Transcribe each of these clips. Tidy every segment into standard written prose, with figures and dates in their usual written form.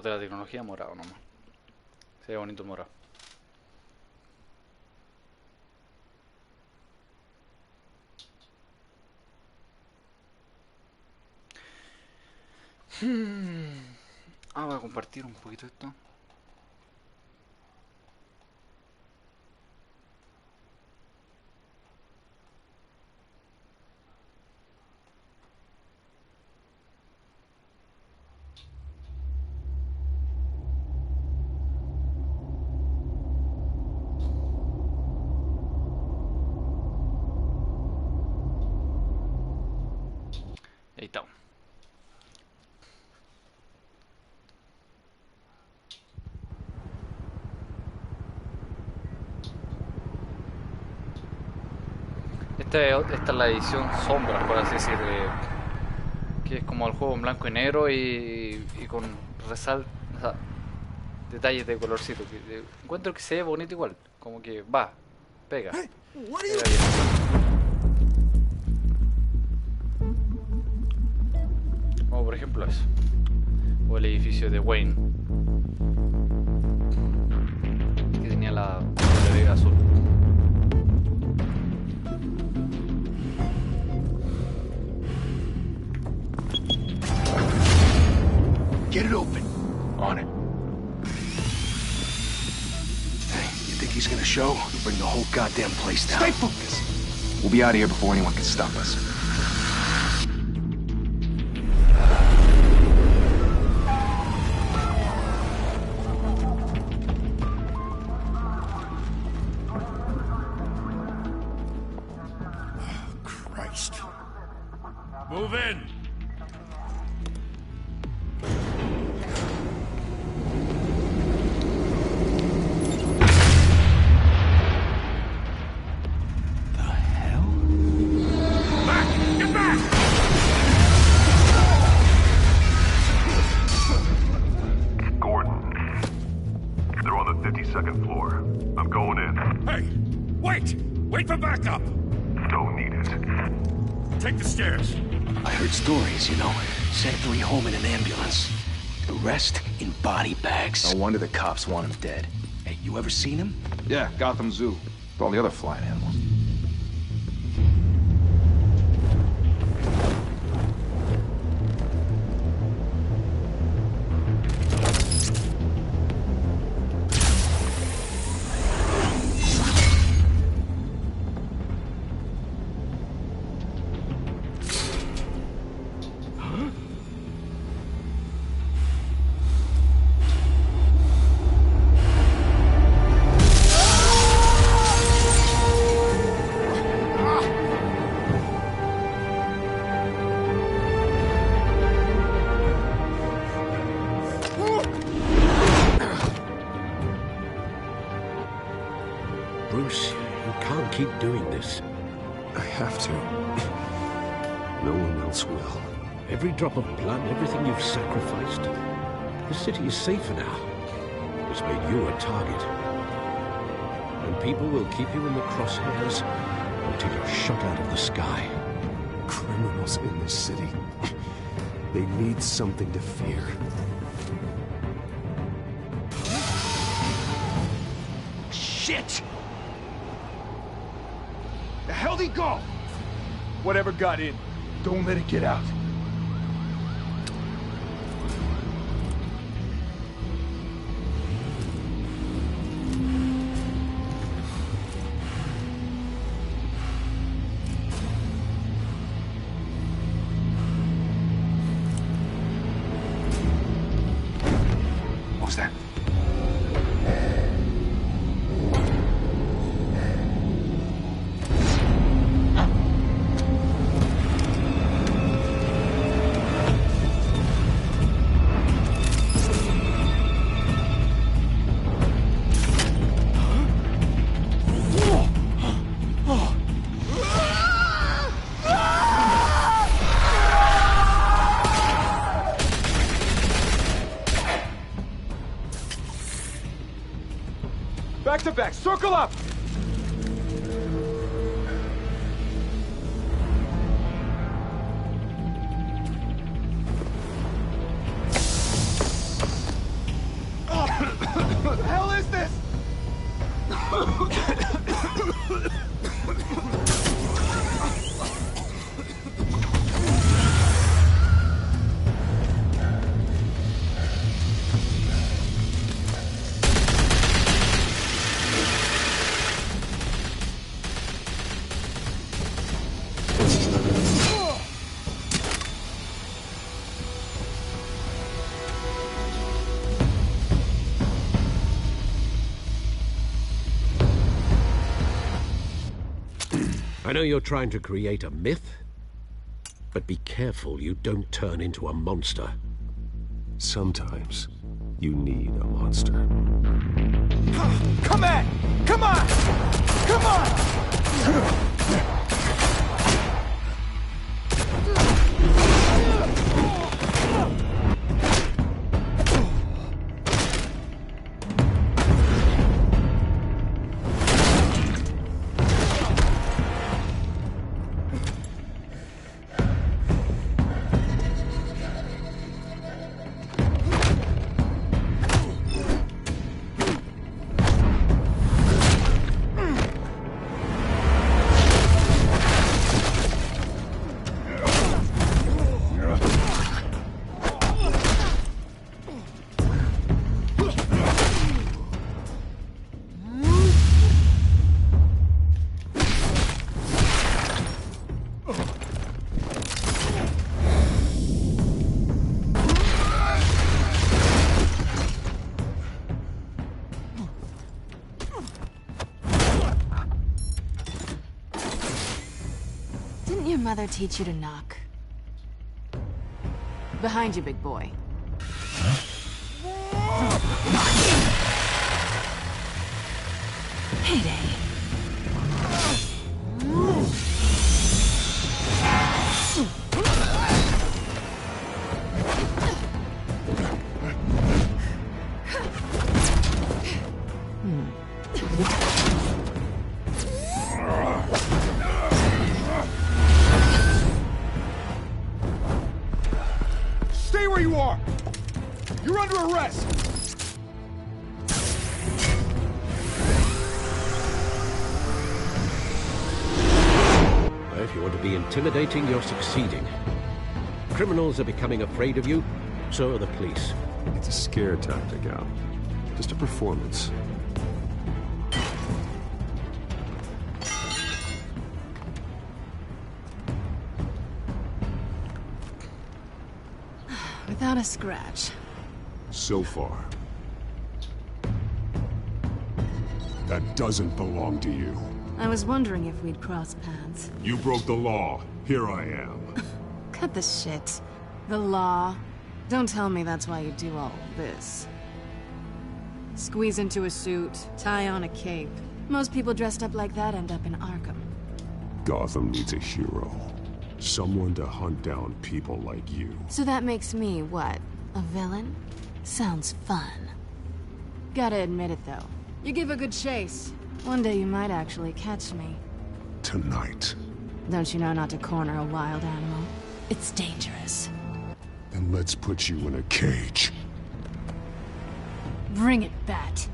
de la tecnología, morado nomás. Se ve bonito el morado. Voy a compartir un poquito esto. Ahí estamos. Esta es la edición sombras, por así decir, que es como el juego en blanco y negro y con o sea, detalles de colorcito. Encuentro que se ve bonito igual, como que va, pega. Pega bien. Como por ejemplo eso. O el edificio de Wayne, que tenía la bodega azul. Get it open. On it. Hey, you think he's gonna show? We'll bring the whole goddamn place down. Stay focused. We'll be out of here before anyone can stop us. Oh, Christ. Move in. Wait for backup! Don't need it. Take the stairs. I heard stories, you know. Sent 3 home in an ambulance. The rest in body bags. No wonder the cops want him dead. Hey, you ever seen him? Yeah, Gotham Zoo. With all the other flying animals. Bruce, you can't keep doing this. I have to. No one else will. Every drop of blood, everything you've sacrificed. The city is safer now. It's made you a target. And people will keep you in the crosshairs until you're shot out of the sky. Criminals in this city. They need something to fear. Shit! The hell'd he go? Whatever got in, don't let it get out. What was that? Back to back, circle up! I know you're trying to create a myth, but be careful you don't turn into a monster. Sometimes you need a monster. Come on! Come on! Come on! Didn't your mother teach you to knock? Behind you, big boy. Payday. Stay where you are! You're under arrest! If you want to be intimidating, you're succeeding. Criminals are becoming afraid of you, so are the police. It's a scare tactic, Al. Just a performance. Without a scratch. So far. That doesn't belong to you. I was wondering if we'd cross paths. You broke the law. Here I am. Cut the shit. The law. Don't tell me that's why you do all this. Squeeze into a suit, tie on a cape. Most people dressed up like that end up in Arkham. Gotham needs a hero. Someone to hunt down people like you. So that makes me, what, a villain? Sounds fun. Gotta admit it, though. You give a good chase. One day you might actually catch me. Tonight. Don't you know not to corner a wild animal? It's dangerous. Then let's put you in a cage. Bring it, Bat.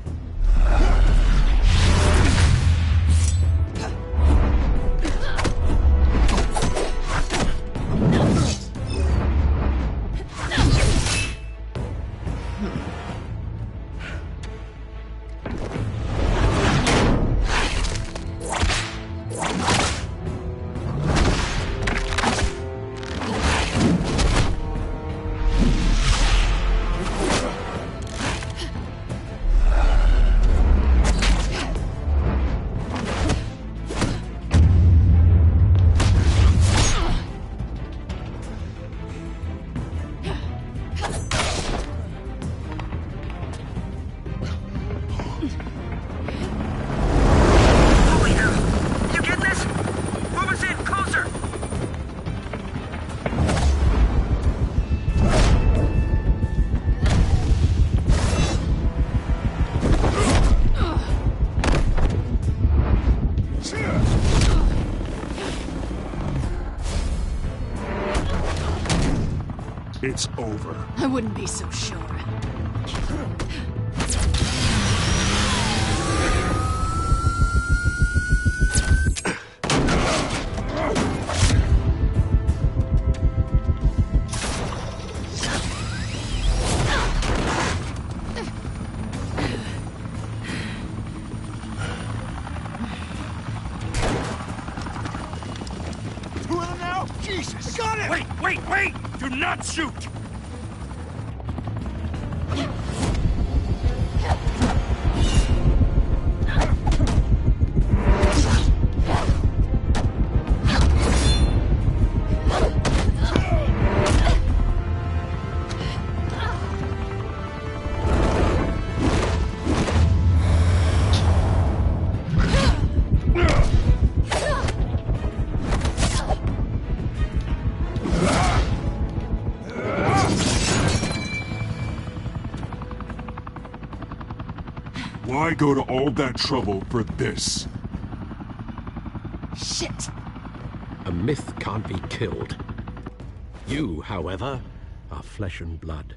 It's over. I wouldn't be so sure. Two of them now? Jesus! Got it! Wait, wait, wait! Do not shoot! Why go to all that trouble for this? Shit! A myth can't be killed. You, however, are flesh and blood.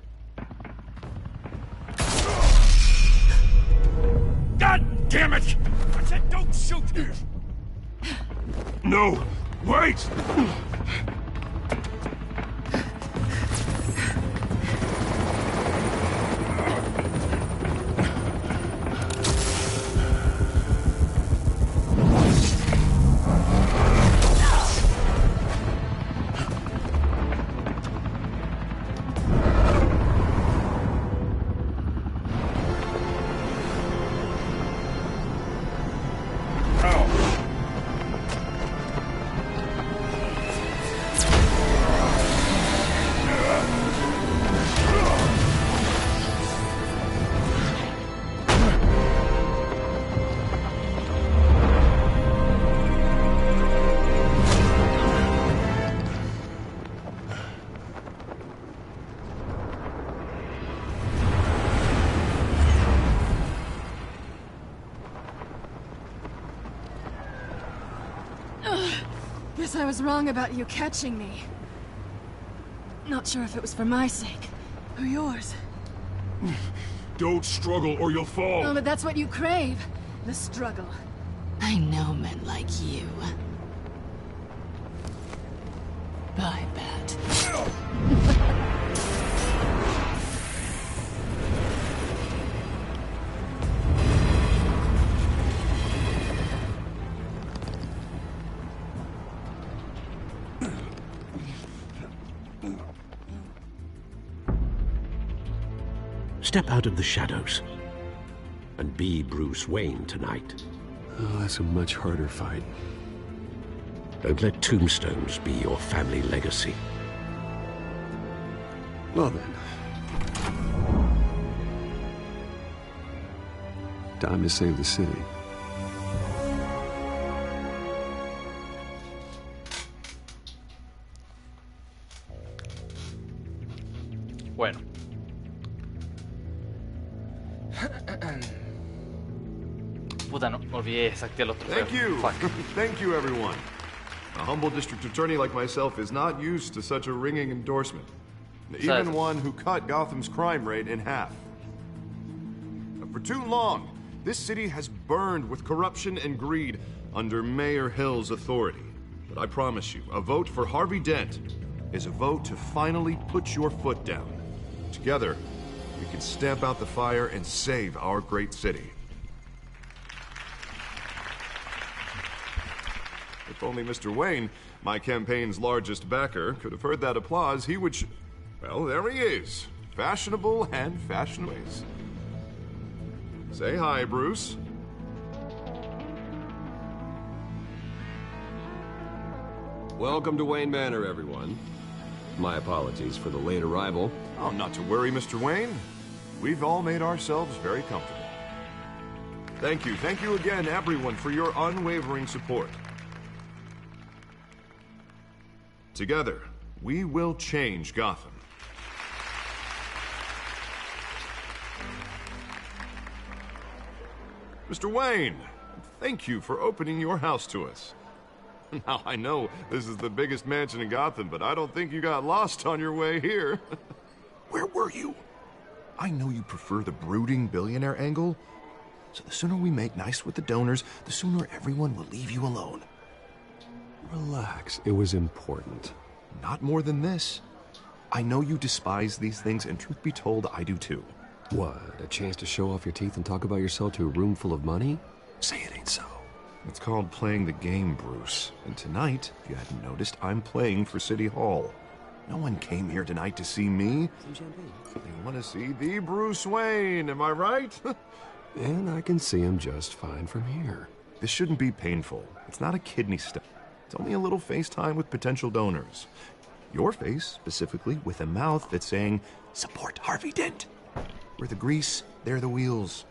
God damn it! I said don't shoot! No! Wait! Guess I was wrong about you catching me. Not sure if it was for my sake, or yours. Don't struggle or you'll fall! Oh, but that's what you crave. The struggle. I know men like you. I bet. Step out of the shadows and be Bruce Wayne tonight. Oh, that's a much harder fight. Don't let tombstones be your family legacy. Well then. Time to save the city. Bueno. Puta, no olvidé desactivar los trofeos. Thank you. Fuck. Thank you, everyone. A humble district attorney like myself is not used to such a ringing endorsement. Even one who cut Gotham's crime rate in half. For too long, this city has burned with corruption and greed under Mayor Hill's authority. But I promise you, a vote for Harvey Dent is a vote to finally put your foot down. Together, we can stamp out the fire and save our great city. If only Mr. Wayne, my campaign's largest backer, could have heard that applause, he would well, there he is. Fashionable and fashionables. Say hi, Bruce. Welcome to Wayne Manor, everyone. My apologies for the late arrival. Oh, not to worry, Mr. Wayne. We've all made ourselves very comfortable. Thank you again, everyone, for your unwavering support. Together, we will change Gotham. Mr. Wayne, thank you for opening your house to us. Now, I know this is the biggest mansion in Gotham, but I don't think you got lost on your way here. Where were you? I know you prefer the brooding billionaire angle, so the sooner we make nice with the donors, the sooner everyone will leave you alone. Relax, it was important. Not more than this. I know you despise these things, and truth be told, I do too. What, a chance to show off your teeth and talk about yourself to a room full of money? Say it ain't so. It's called playing the game, Bruce. And tonight, if you hadn't noticed, I'm playing for City Hall. No one came here tonight to see me. Some champagne. They want to see the Bruce Wayne, am I right? And I can see him just fine from here. This shouldn't be painful. It's not a kidney stone. It's only a little FaceTime with potential donors. Your face, specifically, with a mouth that's saying, support Harvey Dent. We're the grease, they're the wheels.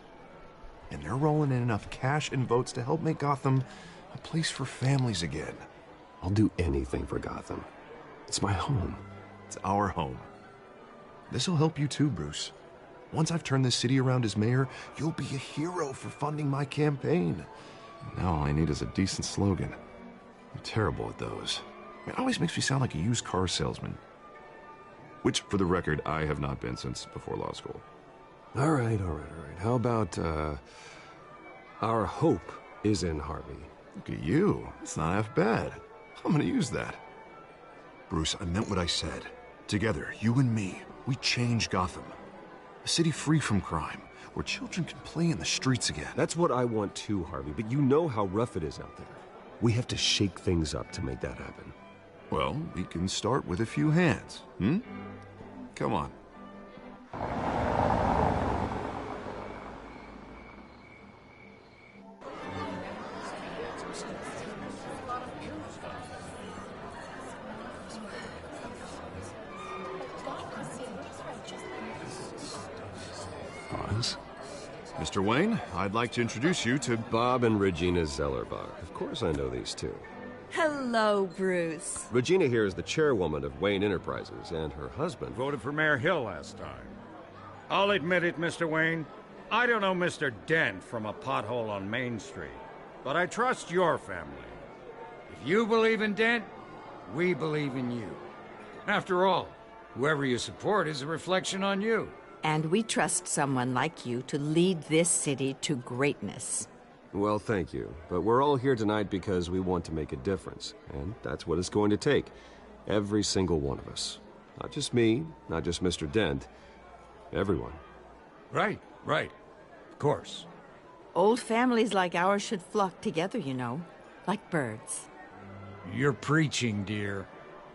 And they're rolling in enough cash and votes to help make Gotham a place for families again. I'll do anything for Gotham. It's my home. It's our home. This'll help you too, Bruce. Once I've turned this city around as mayor, you'll be a hero for funding my campaign. Now all I need is a decent slogan. I'm terrible at those. It always makes me sound like a used car salesman. Which, for the record, I have not been since before law school. All right. How about, our hope is in Harvey? Look at you. It's not half bad. I'm gonna use that. Bruce, I meant what I said. Together, you and me, we change Gotham. A city free from crime, where children can play in the streets again. That's what I want too, Harvey, but you know how rough it is out there. We have to shake things up to make that happen. Well, we can start with a few hands, Come on. Hans? Mr. Wayne, I'd like to introduce you to Bob and Regina Zellerbach. Of course I know these two. Hello, Bruce. Regina here is the chairwoman of Wayne Enterprises, and her husband... Voted for Mayor Hill last time. I'll admit it, Mr. Wayne. I don't know Mr. Dent from a pothole on Main Street, but I trust your family. If you believe in Dent, we believe in you. After all, whoever you support is a reflection on you. And we trust someone like you to lead this city to greatness. Well, thank you. But we're all here tonight because we want to make a difference. And that's what it's going to take. Every single one of us. Not just me, not just Mr. Dent. Everyone. Right. Of course. Old families like ours should flock together, you know. Like birds. You're preaching, dear.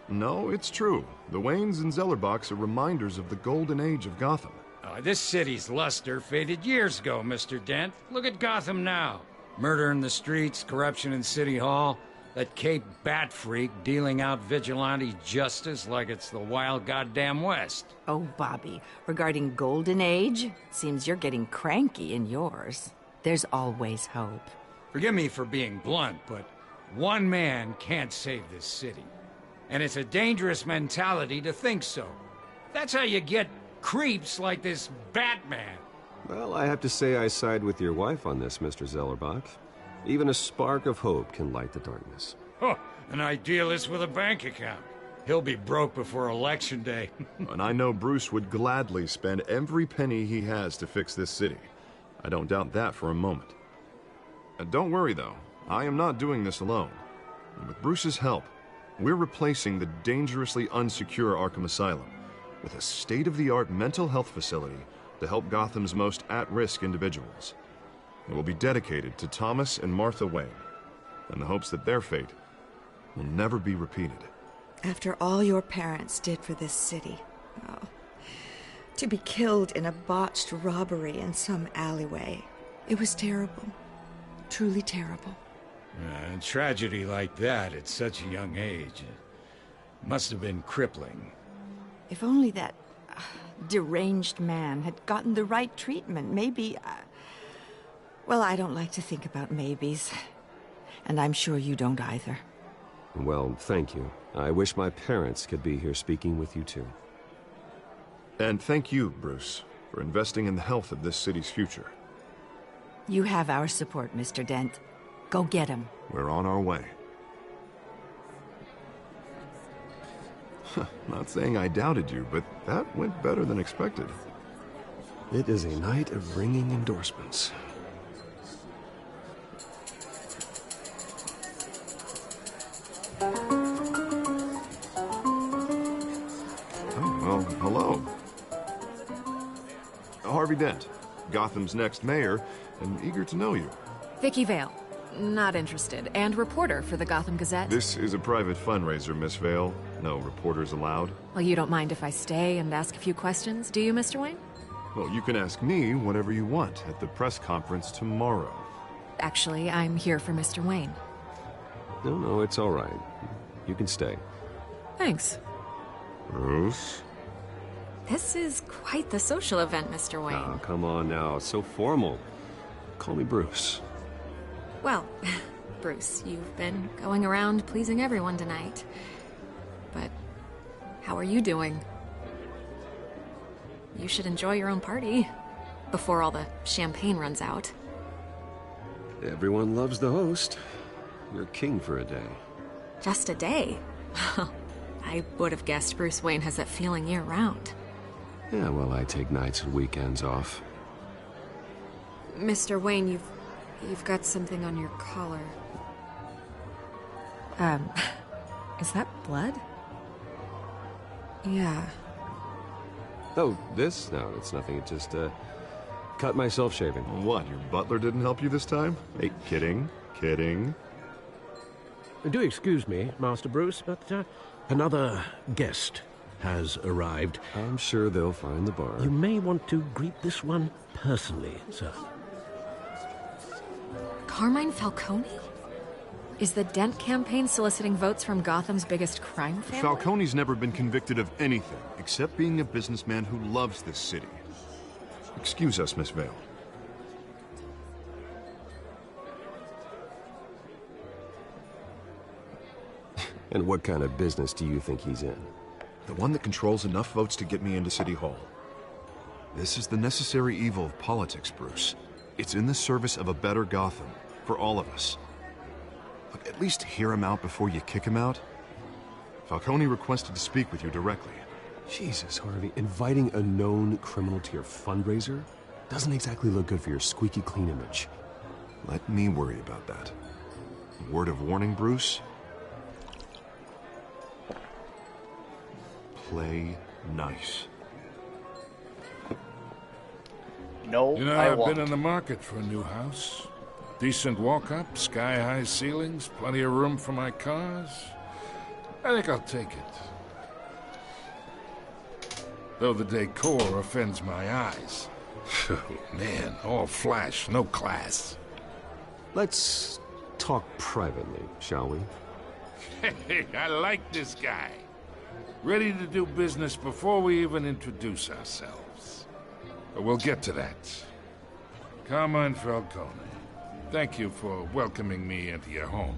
No, it's true. The Waynes and Zellerbachs are reminders of the golden age of Gotham. This city's luster faded years ago, Mr. Dent. Look at Gotham now. Murder in the streets, corruption in City Hall, that Cape Bat freak dealing out vigilante justice like it's the wild goddamn West. Oh, Bobby, regarding Golden Age, seems you're getting cranky in yours. There's always hope. Forgive me for being blunt, but one man can't save this city. And it's a dangerous mentality to think so. That's how you get creeps like this Batman. Well, I have to say I side with your wife on this, Mr. Zellerbach. Even a spark of hope can light the darkness. Oh, an idealist with a bank account. He'll be broke before Election Day. And I know Bruce would gladly spend every penny he has to fix this city. I don't doubt that for a moment. Don't worry, though. I am not doing this alone. And with Bruce's help, we're replacing the dangerously unsecure Arkham Asylum with a state-of-the-art mental health facility to help Gotham's most at-risk individuals. It will be dedicated to Thomas and Martha Wayne, in the hopes that their fate will never be repeated. After all your parents did for this city, to be killed in a botched robbery in some alleyway, it was terrible. Truly terrible. A tragedy like that at such a young age must have been crippling. If only that deranged man had gotten the right treatment, maybe... Well, I don't like to think about maybes. And I'm sure you don't either. Well, thank you. I wish my parents could be here speaking with you too. And thank you, Bruce, for investing in the health of this city's future. You have our support, Mr. Dent. Go get him. We're on our way. Not saying I doubted you, but that went better than expected. It is a night of ringing endorsements. Oh, well, hello. Harvey Dent, Gotham's next mayor, and eager to know you. Vicky Vale. Not interested. And reporter for the Gotham Gazette. This is a private fundraiser, Miss Vale. No reporters allowed. Well, you don't mind if I stay and ask a few questions, do you, Mr. Wayne? Well, you can ask me whatever you want at the press conference tomorrow. Actually, I'm here for Mr. Wayne. No, it's all right. You can stay. Thanks. Bruce? This is quite the social event, Mr. Wayne. Oh, come on now. It's so formal. Call me Bruce. Well, Bruce, you've been going around pleasing everyone tonight. But how are you doing? you should enjoy your own party. Before all the champagne runs out. Everyone loves the host. You're king for a day. Just a day? I would have guessed Bruce Wayne has that feeling year-round. Yeah, well, I take nights and weekends off. Mr. Wayne, you've got something on your collar. Is that blood? Yeah. Oh, this? No, it's nothing. It just, cut myself shaving. What, your butler didn't help you this time? Hey, kidding. Do excuse me, Master Bruce, but another guest has arrived. I'm sure they'll find the bar. You may want to greet this one personally, sir. Carmine Falcone? Is the Dent campaign soliciting votes from Gotham's biggest crime family? Falcone's never been convicted of anything, except being a businessman who loves this city. Excuse us, Miss Vale. And what kind of business do you think he's in? The one that controls enough votes to get me into City Hall. This is the necessary evil of politics, Bruce. It's in the service of a better Gotham, for all of us. Look, at least hear him out before you kick him out. Falcone requested to speak with you directly. Jesus, Harvey, inviting a known criminal to your fundraiser doesn't exactly look good for your squeaky clean image. Let me worry about that. Word of warning, Bruce? Play nice. No, you know, I I've won't. been in the market for a new house. Decent walk-up, sky-high ceilings, plenty of room for my cars. I think I'll take it. Though the decor offends my eyes. Oh, man, all flash, no class. Let's talk privately, shall we? Hey, I like this guy. Ready to do business before we even introduce ourselves. But we'll get to that. Carmine Falcone, thank you for welcoming me into your home.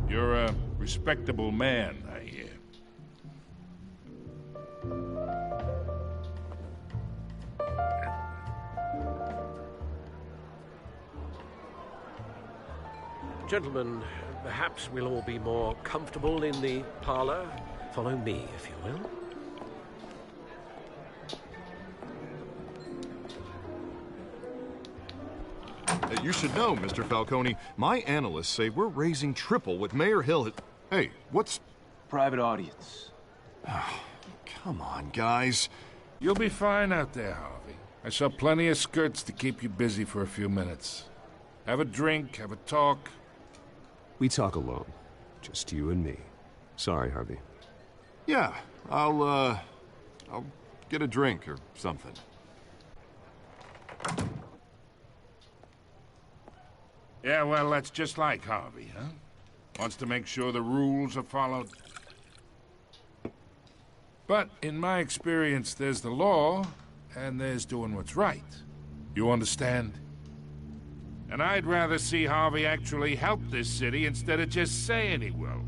You're a respectable man, I hear. Gentlemen, perhaps we'll all be more comfortable in the parlor. Follow me, if you will. You should know, Mr. Falcone, my analysts say we're raising triple what Mayor Hill had... Hey, what's... Private audience. Come on, guys. You'll be fine out there, Harvey. I saw plenty of skirts to keep you busy for a few minutes. Have a drink, have a talk. We talk alone. Just you and me. Sorry, Harvey. Yeah, I'll get a drink or something. Yeah, well, that's just like Harvey, huh? Wants to make sure the rules are followed. But in my experience, there's the law, and there's doing what's right. You understand? And I'd rather see Harvey actually help this city instead of just saying he will.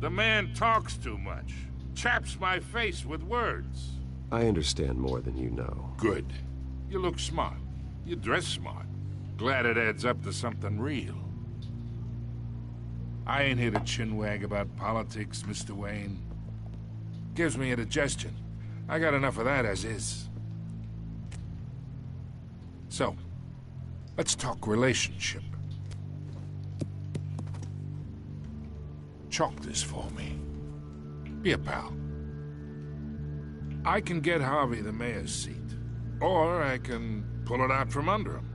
The man talks too much. Chaps my face with words. I understand more than you know. Good. You look smart. You dress smart. Glad it adds up to something real. I ain't here to chinwag about politics, Mr. Wayne. Gives me indigestion. I got enough of that as is. So, let's talk relationship. Chalk this for me. Be a pal. I can get Harvey the mayor's seat, or I can pull it out from under him.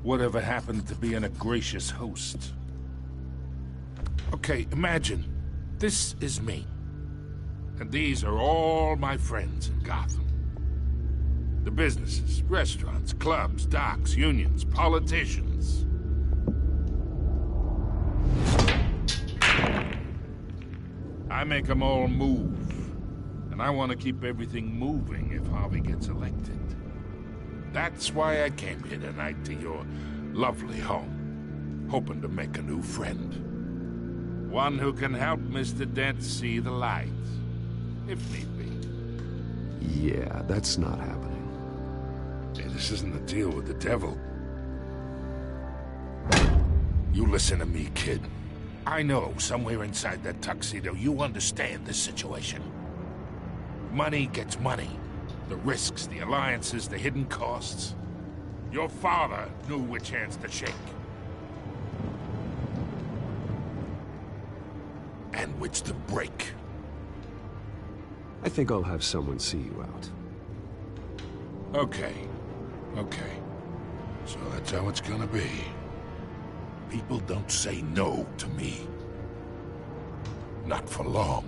Whatever happened to being a gracious host? Okay, imagine, this is me. And these are all my friends in Gotham. The businesses, restaurants, clubs, docks, unions, politicians. I make them all move. And I want to keep everything moving if Harvey gets elected. That's why I came here tonight to your Lovely home. Hoping to make a new friend. One who can help Mr. Dent see the light, if need be. Yeah, that's not happening. Hey, this isn't a deal with the devil. You listen to me, kid. I know somewhere inside that tuxedo you understand this situation. Money gets money. The risks, the alliances, the hidden costs. Your father knew which hands to shake. And which to break. I think I'll have someone see you out. Okay. Okay. So that's how it's gonna be. People don't say no to me. Not for long.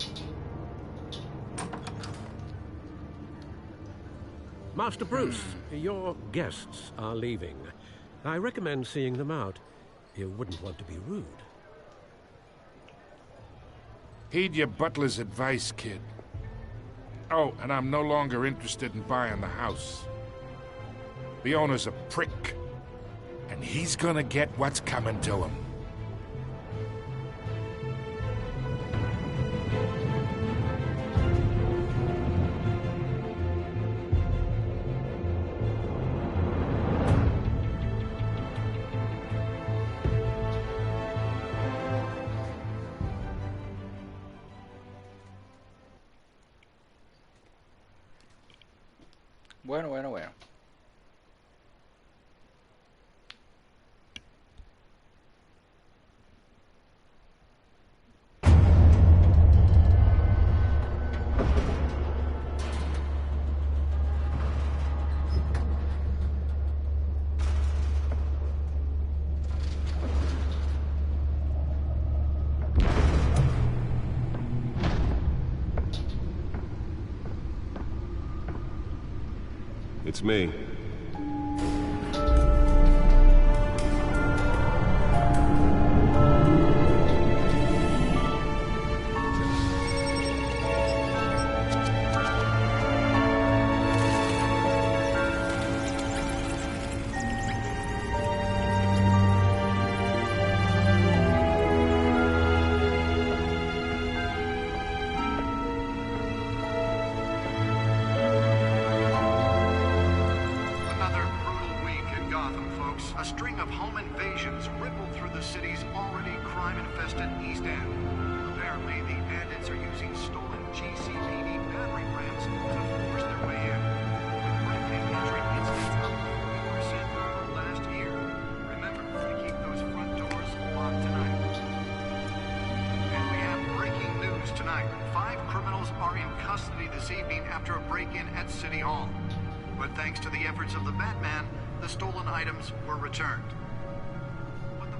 Master Bruce, your guests are leaving. I recommend seeing them out. You wouldn't want to be rude. Heed your butler's advice, kid. Oh, and I'm no longer interested in buying the house. The owner's a prick. And he's gonna get what's coming to him. Bueno. It's me.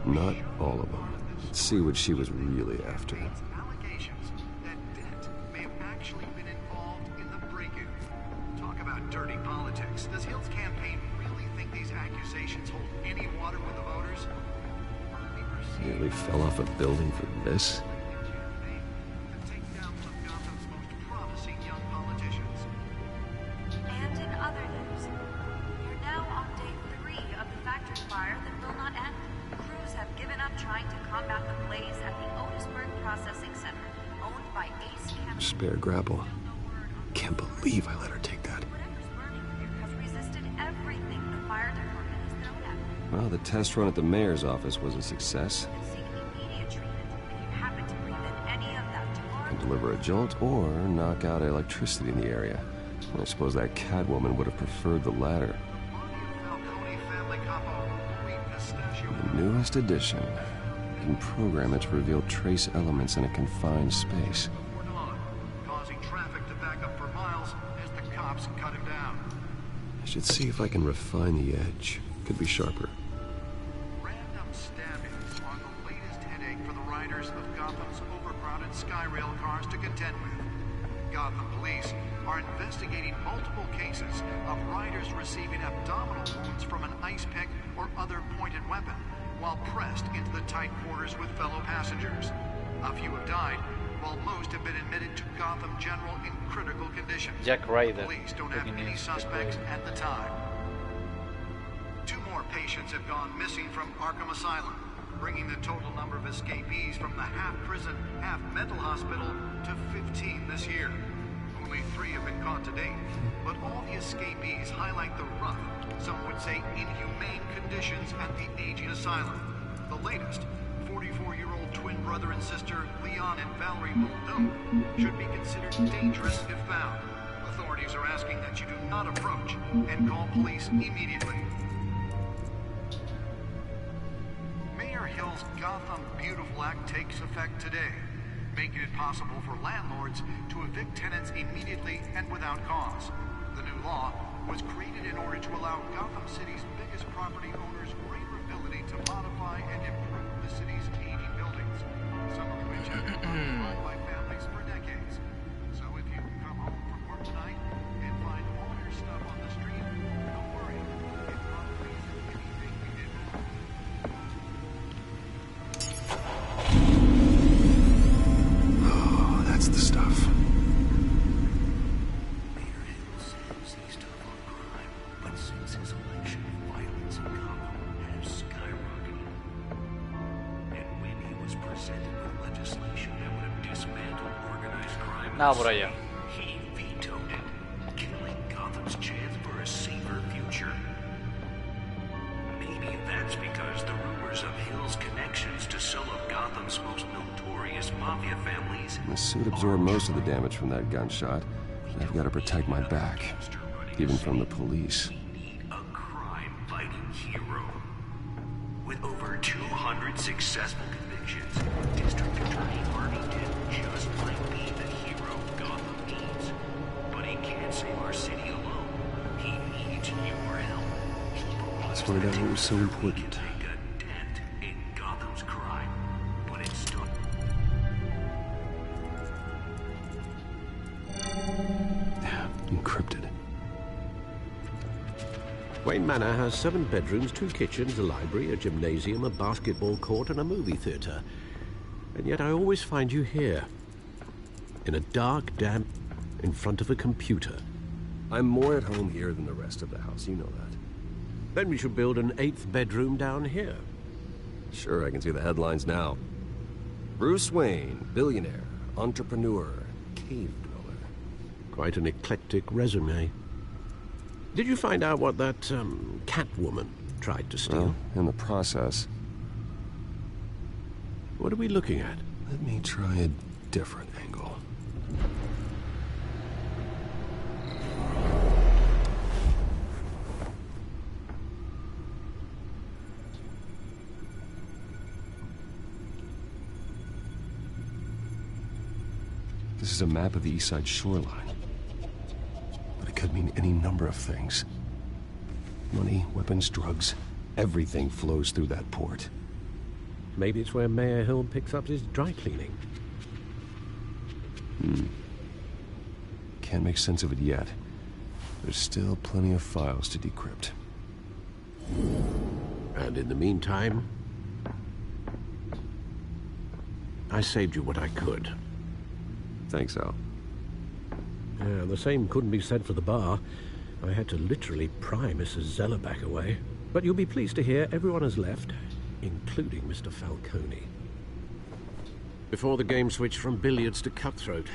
Not all of them. Let's see what she was really after. Allegations that Dent may have actually been involved in the break-in. Talk about dirty politics. Does Hill's campaign really think these accusations hold any water with the voters? Nearly fell off a building for this? And in other news, we're now on day 3 of the factory fire that will not end. Crews have given up trying to combat the blaze at the Otisburg Processing Center, owned by Ace Chemical. Spare grapple. Can't believe I let her take that. Whatever's burning here has resisted everything the fire department has thrown at it. Well, the test run at the mayor's office was a success. Seek immediate treatment if you happen to breathe in any of that tar. Can deliver a jolt or knock out electricity in the area. I suppose that Catwoman would have preferred the latter. The newest addition. You can program it to reveal trace elements in a confined space. Causing traffic to back up for miles as the cops cut him down. I should see if I can refine the edge. Could be sharper. Random stabbings are the latest headache for the riders of Gotham's overcrowded Skyrail cars to contend with. Gotham police are investigating multiple cases of riders receiving abdominal wounds from an ice pick or other pointed weapon while pressed into the tight quarters with fellow passengers. A few have died, while most have been admitted to Gotham General in critical condition. Jack Ryder. Police don't have any suspects at the time. 2 more patients have gone missing from Arkham Asylum, bringing the total number of escapees from the half-prison, half-mental hospital to 15 this year. Only 3 have been caught to date, but all the escapees highlight the rough, some would say inhumane conditions at the aging asylum. The latest, 44-year-old twin brother and sister Leon and Valerie Muldoon, should be considered dangerous if found. Authorities are asking that you do not approach and call police immediately. Mayor Hill's Gotham Beautiful Act takes effect today, making it possible for landlords to evict tenants immediately and without cause. The new law was created in order to allow Gotham City's biggest property owners greater ability to modify and improve the city's aging buildings, some of which have been occupied by families for decades. So if you come home from work tonight and find all your stuff on the street, don't worry. It probably isn't anything we did wrong. Oh, that's the stuff. Mayor Hill says he's tough on crime, but since his election, violence in Gotham has skyrocketed. And when he was presented with legislation that would have dismantled organized crime, Nada por allá. he vetoed it, killing Gotham's chance for a safer future. Maybe that's because the rumors of Hill's connections to some of Gotham's most notorious mafia families. My suit absorbed most of the damage from that gunshot, and I've got to protect my back, even from the police. A crime-fighting hero. With over 200 successful convictions, District Attorney Armington just might be the hero Gotham needs. But he can't save our city alone. He needs your help. Let's find out what was so important. Make a dent in Gotham's crime. But it starts. Encrypted. Wayne Manor has 7 bedrooms, 2 kitchens, a library, a gymnasium, a basketball court, and a movie theater. And yet I always find you here. In a dark, damp, in front of a computer. I'm more at home here than the rest of the house, you know that. Then we should build an 8th bedroom down here. Sure, I can see the headlines now. Bruce Wayne, billionaire, entrepreneur, cave dweller. Quite an eclectic resume. Did you find out what that, Catwoman tried to steal? Well, in the process. What are we looking at? Let me try a different angle. This is a map of the East Side shoreline. But it could mean any number of things. Money, weapons, drugs, everything flows through that port. Maybe it's where Mayor Hill picks up his dry cleaning. Can't make sense of it yet. There's still plenty of files to decrypt. And in the meantime, I saved you what I could. Thanks, Al. Yeah, the same couldn't be said for the bar. I had to literally pry Mrs. Zellerback away. But you'll be pleased to hear everyone has left, including Mr. Falcone. Before the game switched from billiards to cutthroat.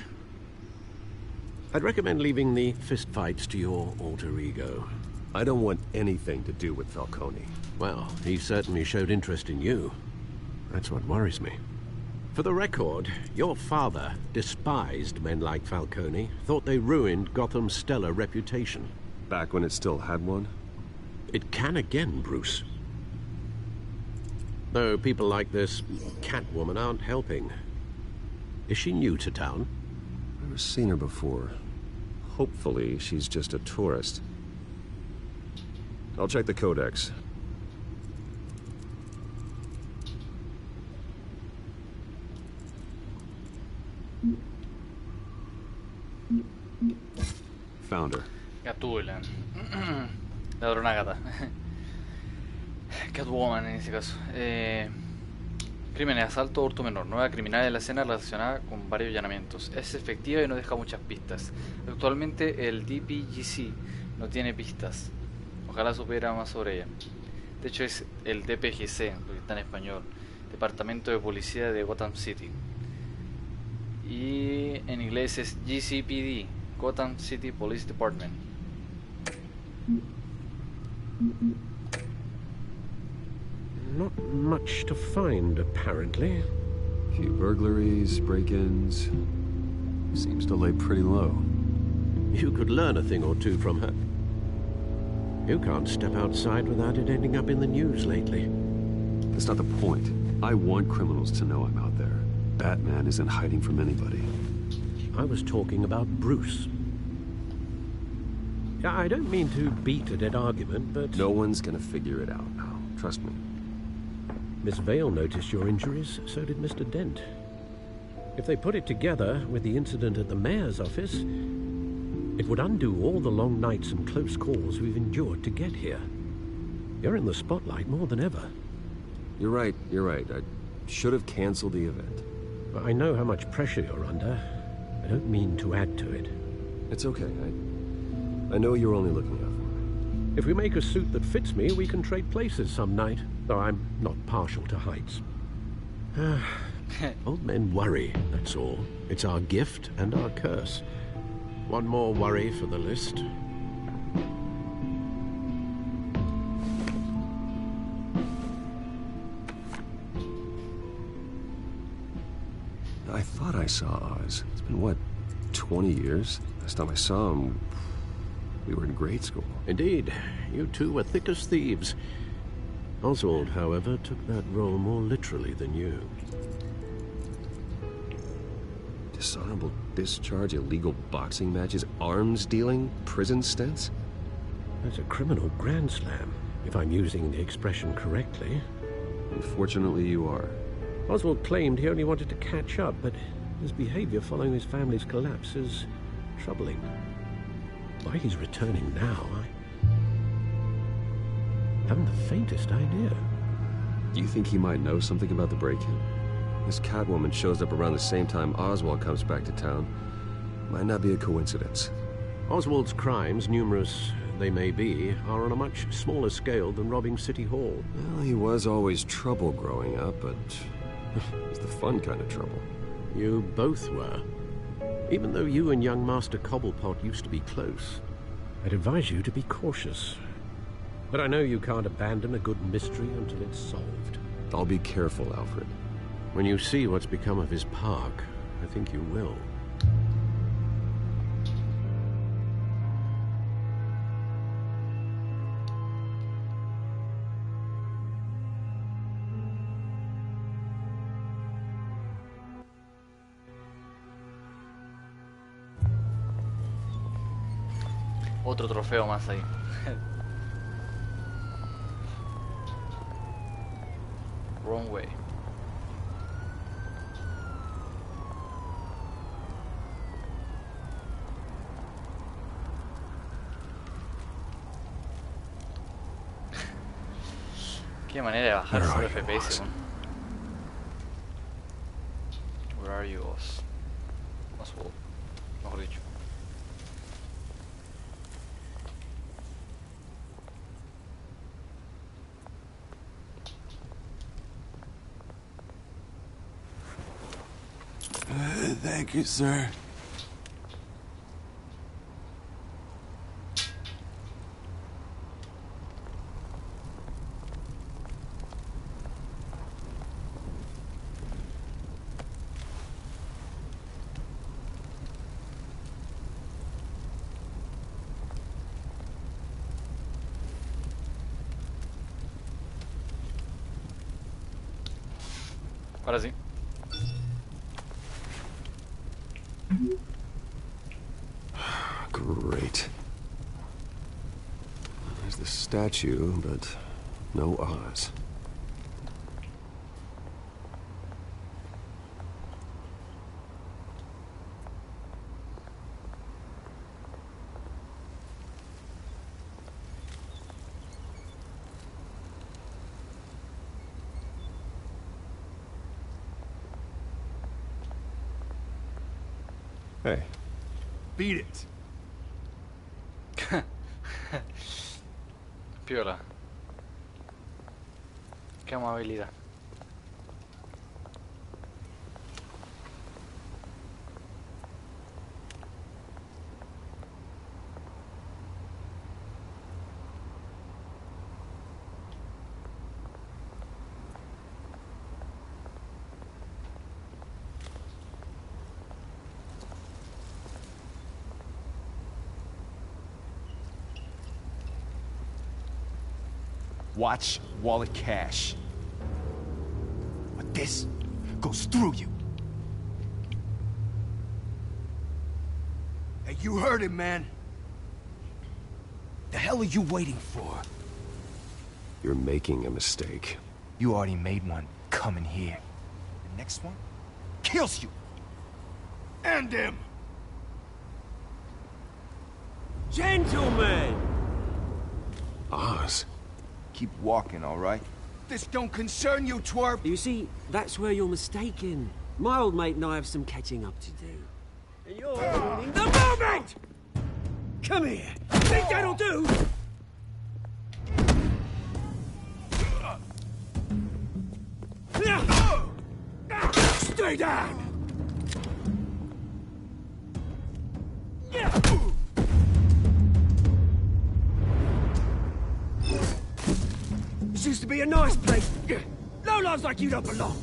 I'd recommend leaving the fistfights to your alter ego. I don't want anything to do with Falcone. Well, he certainly showed interest in you. That's what worries me. For the record, your father despised men like Falcone, thought they ruined Gotham's stellar reputation. Back when it still had one? It can again, Bruce. Though people like this Catwoman aren't helping. Is she new to town? Never seen her before. Hopefully, she's just a tourist. I'll check the codex. Found her. Gatúbela. Ladrona gata. Catwoman en ese caso. Crímenes, asalto, hurto menor. Nueva criminal en la escena relacionada con varios allanamientos. Es efectiva y no deja muchas pistas. Actualmente el DPGC no tiene pistas. Ojalá supiera más sobre ella. De hecho es el DPGC, porque está en español. Departamento de Policía de Gotham City. Y en inglés es GCPD, Gotham City Police Department. Not much to find, apparently. Few burglaries, break-ins. Seems to lay pretty low. You could learn a thing or two from her. You can't step outside without it ending up in the news lately. That's not the point. I want criminals to know I'm out there. Batman isn't hiding from anybody. I was talking about Bruce. I don't mean to beat a dead argument, but... No one's gonna figure it out now. Trust me. Miss Vale noticed your injuries, so did Mr. Dent. If they put it together with the incident at the mayor's office, it would undo all the long nights and close calls we've endured to get here. You're in the spotlight more than ever. You're right. I should have canceled the event. I know how much pressure you're under. I don't mean to add to it. It's okay. I know you're only looking out for me. If we make a suit that fits me, we can trade places some night. Though I'm not partial to heights. Old men worry, that's all. It's our gift and our curse. One more worry for the list. I thought I saw Oz. It's been, what, 20 years? Last time I saw him, we were in grade school. Indeed. You two were thick as thieves. Oswald, however, took that role more literally than you. Dishonorable discharge, illegal boxing matches, arms dealing, prison stints? That's a criminal grand slam, if I'm using the expression correctly. Unfortunately, you are. Oswald claimed he only wanted to catch up, but his behavior following his family's collapse is troubling. Why he's returning now, I haven't the faintest idea. Do you think he might know something about the break-in? This Catwoman shows up around the same time Oswald comes back to town. Might not be a coincidence. Oswald's crimes, numerous they may be, are on a much smaller scale than robbing City Hall. Well, he was always trouble growing up, but it's the fun kind of trouble. You both were. Even though you and young Master Cobblepot used to be close, I'd advise you to be cautious. But I know you can't abandon a good mystery until it's solved. I'll be careful, Alfred. When you see what's become of his park, I think you will. Otro trofeo más ahí. Wrong way. Qué manera de bajar su FPS, ¿no? Where are you, Oswald? Mejor dicho. Thank you, sir. Ahora sí. Great. There's the statue, but no Oz. Hey. Beat it. Piola. Qué amabilidad. Watch wallet cash. But this goes through you. Hey, you heard him, man. The hell are you waiting for? You're making a mistake. You already made one coming here. The next one kills you. End him! Gentlemen! Oz. Keep walking, all right? This don't concern you, twerp! You see, that's where you're mistaken. My old mate and I have some catching up to do. And you're ruining the moment! Come here! Think that'll do? Stay down! This used to be a nice place. Lowlifes like you don't belong.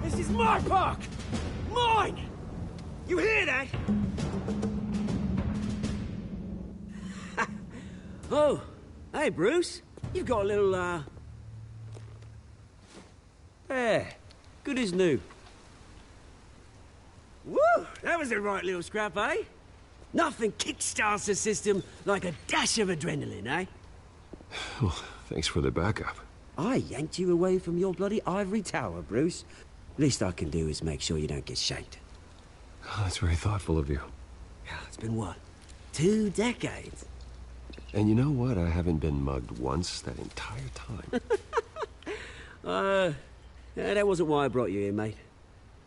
This is my park! Mine! You hear that? Oh, hey, Bruce. You've got a little, Yeah, good as new. Woo! That was a right little scrap, eh? Nothing kickstarts the system like a dash of adrenaline, eh? Well, thanks for the backup. I yanked you away from your bloody ivory tower, Bruce. Least I can do is make sure you don't get shanked. Oh, that's very thoughtful of you. Yeah, it's been what? 2 decades? And you know what? I haven't been mugged once that entire time. Yeah, that wasn't why I brought you here, mate.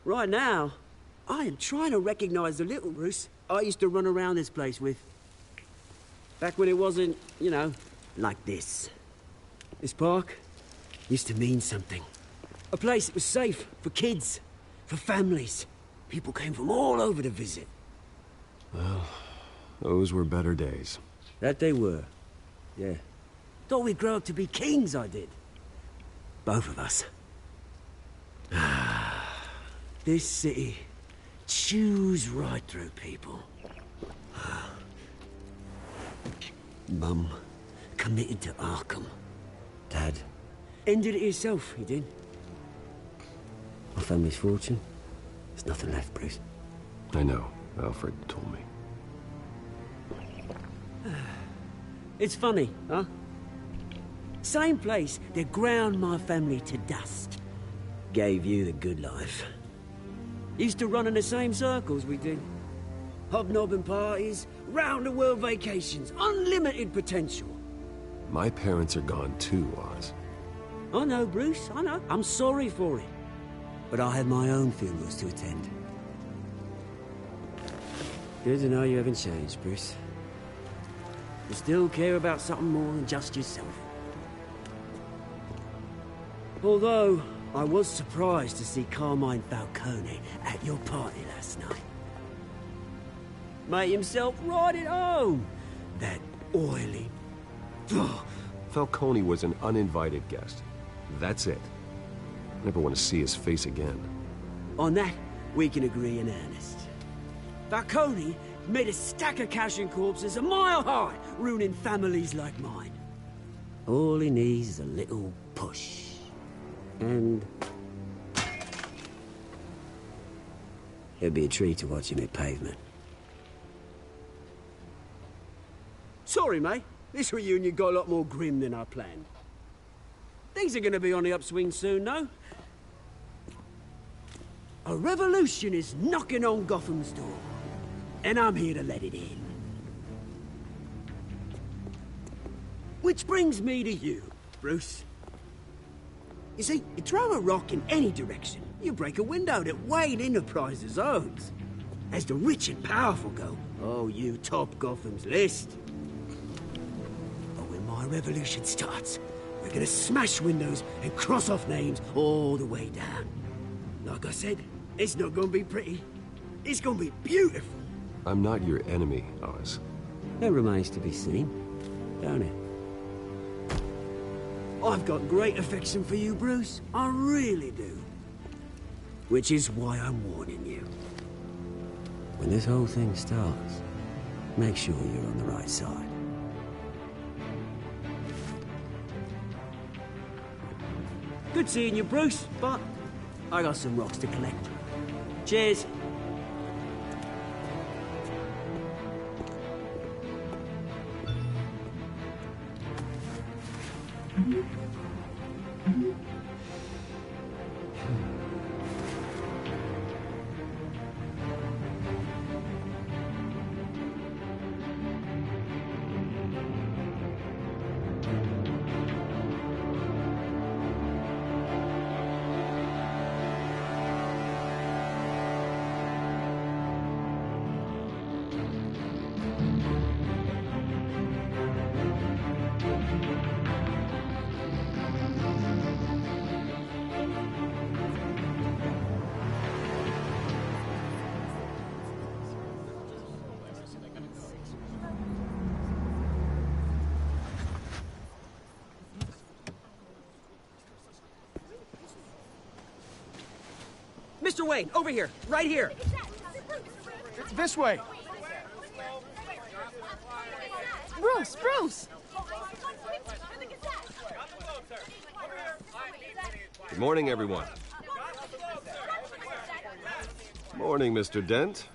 Right now, I am trying to recognize the little Bruce I used to run around this place with. Back when it wasn't, you know, like this. This park used to mean something. A place that was safe for kids, for families. People came from all over to visit. Well, those were better days. That they were. Yeah. Thought we'd grow up to be kings, I did. Both of us. This city chews right through people. Mum committed to Arkham. Dad ended it himself, he did. My family's fortune. There's nothing left, Bruce. I know. Alfred told me. It's funny, huh? Same place that ground my family to dust. Gave you the good life. Used to run in the same circles we did. Hobnobbing parties, round-the-world vacations, unlimited potential. My parents are gone too, Oz. I know, Bruce, I know. I'm sorry for it. But I had my own funerals to attend. Good to know you haven't changed, Bruce. You still care about something more than just yourself. Although, I was surprised to see Carmine Falcone at your party last night. Made himself right at home. That oily... Falcone was an uninvited guest. That's it. Never want to see his face again. On that, we can agree in earnest. Falcone made a stack of cash and corpses a mile high, ruining families like mine. All he needs is a little push. And... it'd be a treat to watch him hit pavement. Sorry, mate. This reunion got a lot more grim than I planned. Things are gonna be on the upswing soon, though. A revolution is knocking on Gotham's door. And I'm here to let it in. Which brings me to you, Bruce. You see, you throw a rock in any direction, you break a window that Wayne Enterprises owns. As the rich and powerful go, oh, you top Gotham's list. But when my revolution starts, we're gonna smash windows and cross off names all the way down. Like I said, it's not gonna be pretty. It's gonna be beautiful. I'm not your enemy, Oz. That remains to be seen, don't it? I've got great affection for you, Bruce. I really do. Which is why I'm warning you. When this whole thing starts, make sure you're on the right side. Good seeing you, Bruce, but I got some rocks to collect. Cheers. Mr. Wayne, over here, right here. This way. Bruce! Good morning, everyone. Morning, Mr. Dent.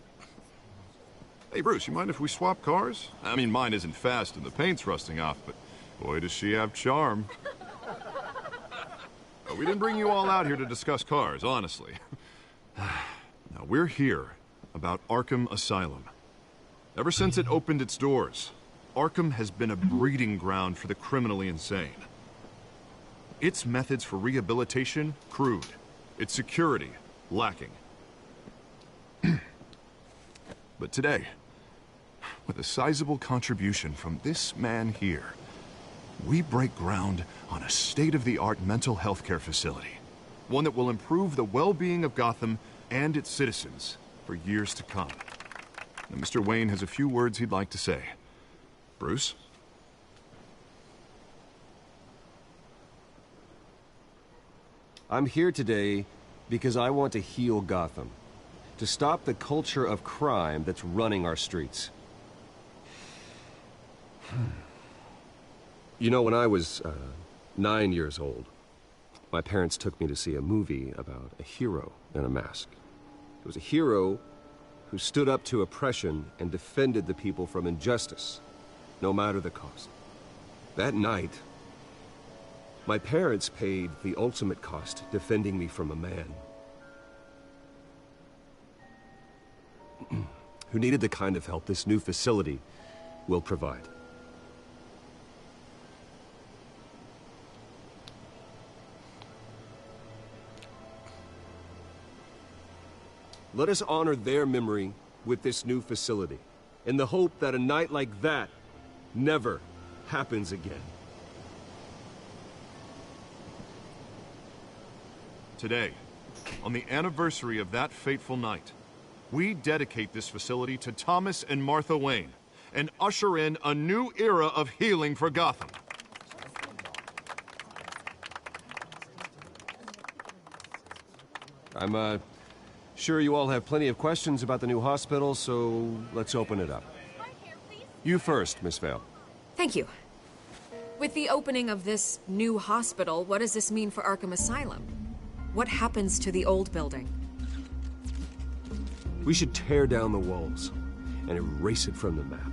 Hey, Bruce, you mind if we swap cars? I mean, mine isn't fast and the paint's rusting off, but boy, does she have charm. We didn't bring you all out here to discuss cars, honestly. Now, we're here about Arkham Asylum. Ever since it opened its doors, Arkham has been a breeding ground for the criminally insane. Its methods for rehabilitation, crude. Its security, lacking. But today, with a sizable contribution from this man here, we break ground on a state-of-the-art mental health care facility. One that will improve the well-being of Gotham and its citizens for years to come. Now, Mr. Wayne has a few words he'd like to say. Bruce? I'm here today because I want to heal Gotham. To stop the culture of crime that's running our streets. You know, when I was 9 years old, my parents took me to see a movie about a hero in a mask. It was a hero who stood up to oppression and defended the people from injustice, no matter the cost. That night, my parents paid the ultimate cost defending me from a man who needed the kind of help this new facility will provide. Let us honor their memory with this new facility, in the hope that a night like that never happens again. Today, on the anniversary of that fateful night, we dedicate this facility to Thomas and Martha Wayne and usher in a new era of healing for Gotham. I'm sure you all have plenty of questions about the new hospital, so let's open it up. You first, Miss Vale. Thank you. With the opening of this new hospital, what does this mean for Arkham Asylum? What happens to the old building? We should tear down the walls and erase it from the map.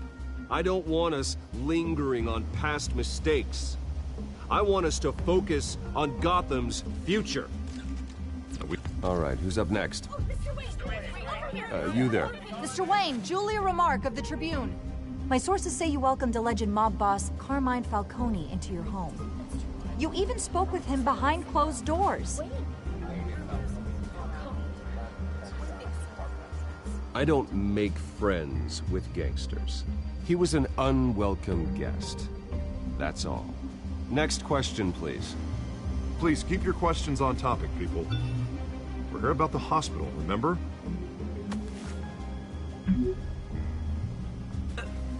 I don't want us lingering on past mistakes. I want us to focus on Gotham's future. All right, who's up next? You there. Mr. Wayne, Julia Remark of the Tribune. My sources say you welcomed alleged mob boss Carmine Falcone into your home. You even spoke with him behind closed doors. I don't make friends with gangsters. He was an unwelcome guest. That's all. Next question, please. Please keep your questions on topic, people. We're here about the hospital, remember?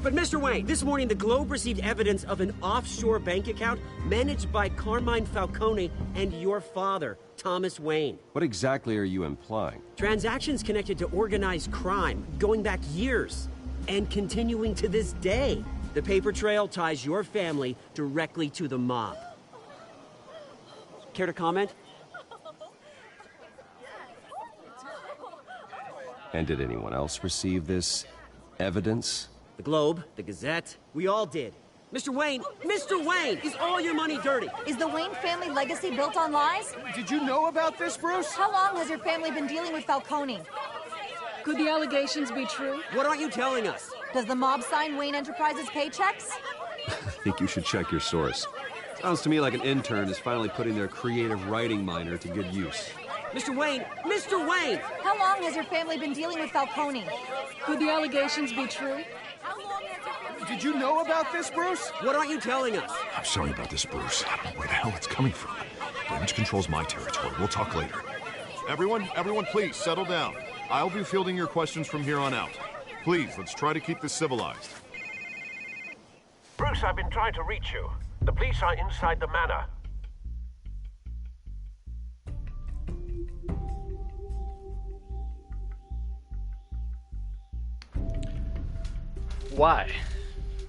But Mr. Wayne, this morning the Globe received evidence of an offshore bank account managed by Carmine Falcone and your father, Thomas Wayne. What exactly are you implying? Transactions connected to organized crime, going back years, and continuing to this day. The paper trail ties your family directly to the mob. Care to comment? And did anyone else receive this evidence? The Globe, the Gazette, we all did. Mr. Wayne, is all your money dirty? Is the Wayne family legacy built on lies? Did you know about this, Bruce? How long has your family been dealing with Falcone? Could the allegations be true? What aren't you telling us? Does the mob sign Wayne Enterprises paychecks? I think you should check your source. Sounds to me like an intern is finally putting their creative writing minor to good use. Mr. Wayne! How long has your family been dealing with Falcone? Could the allegations be true? Did you know about this, Bruce? What aren't you telling us? I'm sorry about this, Bruce. I don't know where the hell it's coming from. Damage control's my territory. We'll talk later. Everyone, please, settle down. I'll be fielding your questions from here on out. Please, let's try to keep this civilized. Bruce, I've been trying to reach you. The police are inside the manor. Why?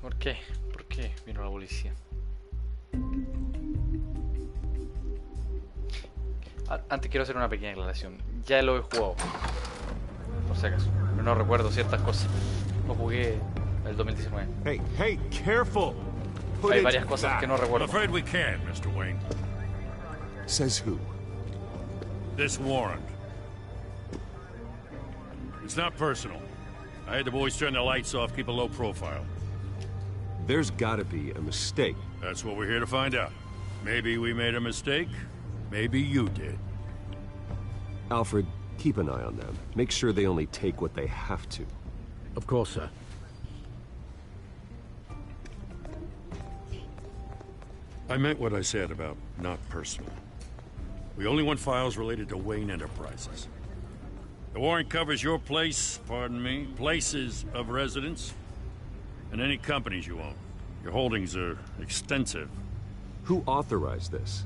¿Por qué? ¿Por qué vino la policía? Antes quiero hacer una pequeña aclaración. Ya lo he jugado, por si acaso. Pero no recuerdo ciertas cosas. Lo jugué el 2019. Hey, careful! Hay varias cosas que no recuerdo. I'm afraid we can't, Mr. Wayne. Says who? This warrant. It's not personal. I had the boys turn the lights off, keep a low profile. There's gotta be a mistake. That's what we're here to find out. Maybe we made a mistake. Maybe you did. Alfred, keep an eye on them. Make sure they only take what they have to. Of course, sir. I meant what I said about not personal. We only want files related to Wayne Enterprises. The warrant covers your place, pardon me, places of residence, and any companies you own. Your holdings are extensive. Who authorized this?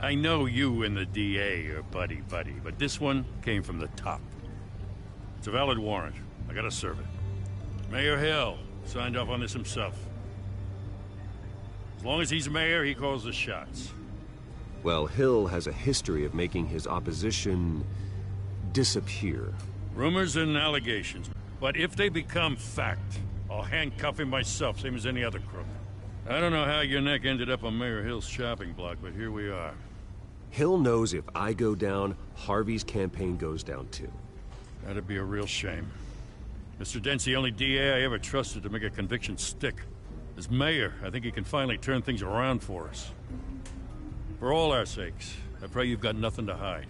I know you and the DA are buddy-buddy, but this one came from the top. It's a valid warrant. I gotta serve it. Mayor Hill signed off on this himself. As long as he's mayor, he calls the shots. Well, Hill has a history of making his opposition disappear. Rumors and allegations. But if they become fact, I'll handcuff him myself, same as any other crook. I don't know how your neck ended up on Mayor Hill's shopping block, but here we are. Hill knows if I go down, Harvey's campaign goes down too. That'd be a real shame. Mr. Dent's the only DA I ever trusted to make a conviction stick. As mayor, I think he can finally turn things around for us. For all our sakes, I pray you've got nothing to hide.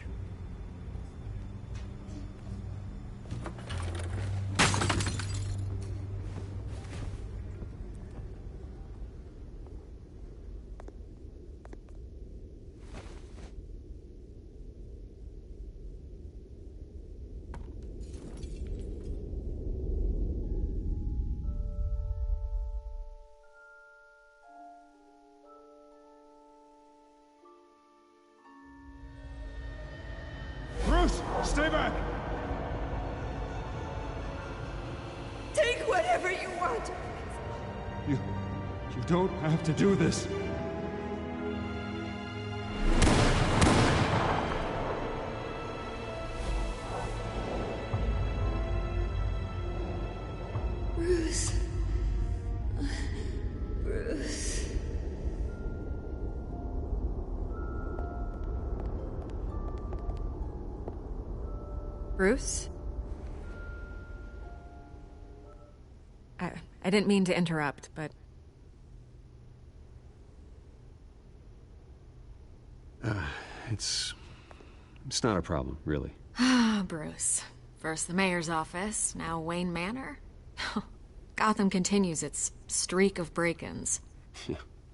Bruce, stay back! Take whatever you want. You don't have to do this. Bruce. Bruce. Bruce? I didn't mean to interrupt, but... It's not a problem, really. Ah, Bruce. First the mayor's office, now Wayne Manor. Gotham continues its streak of break-ins.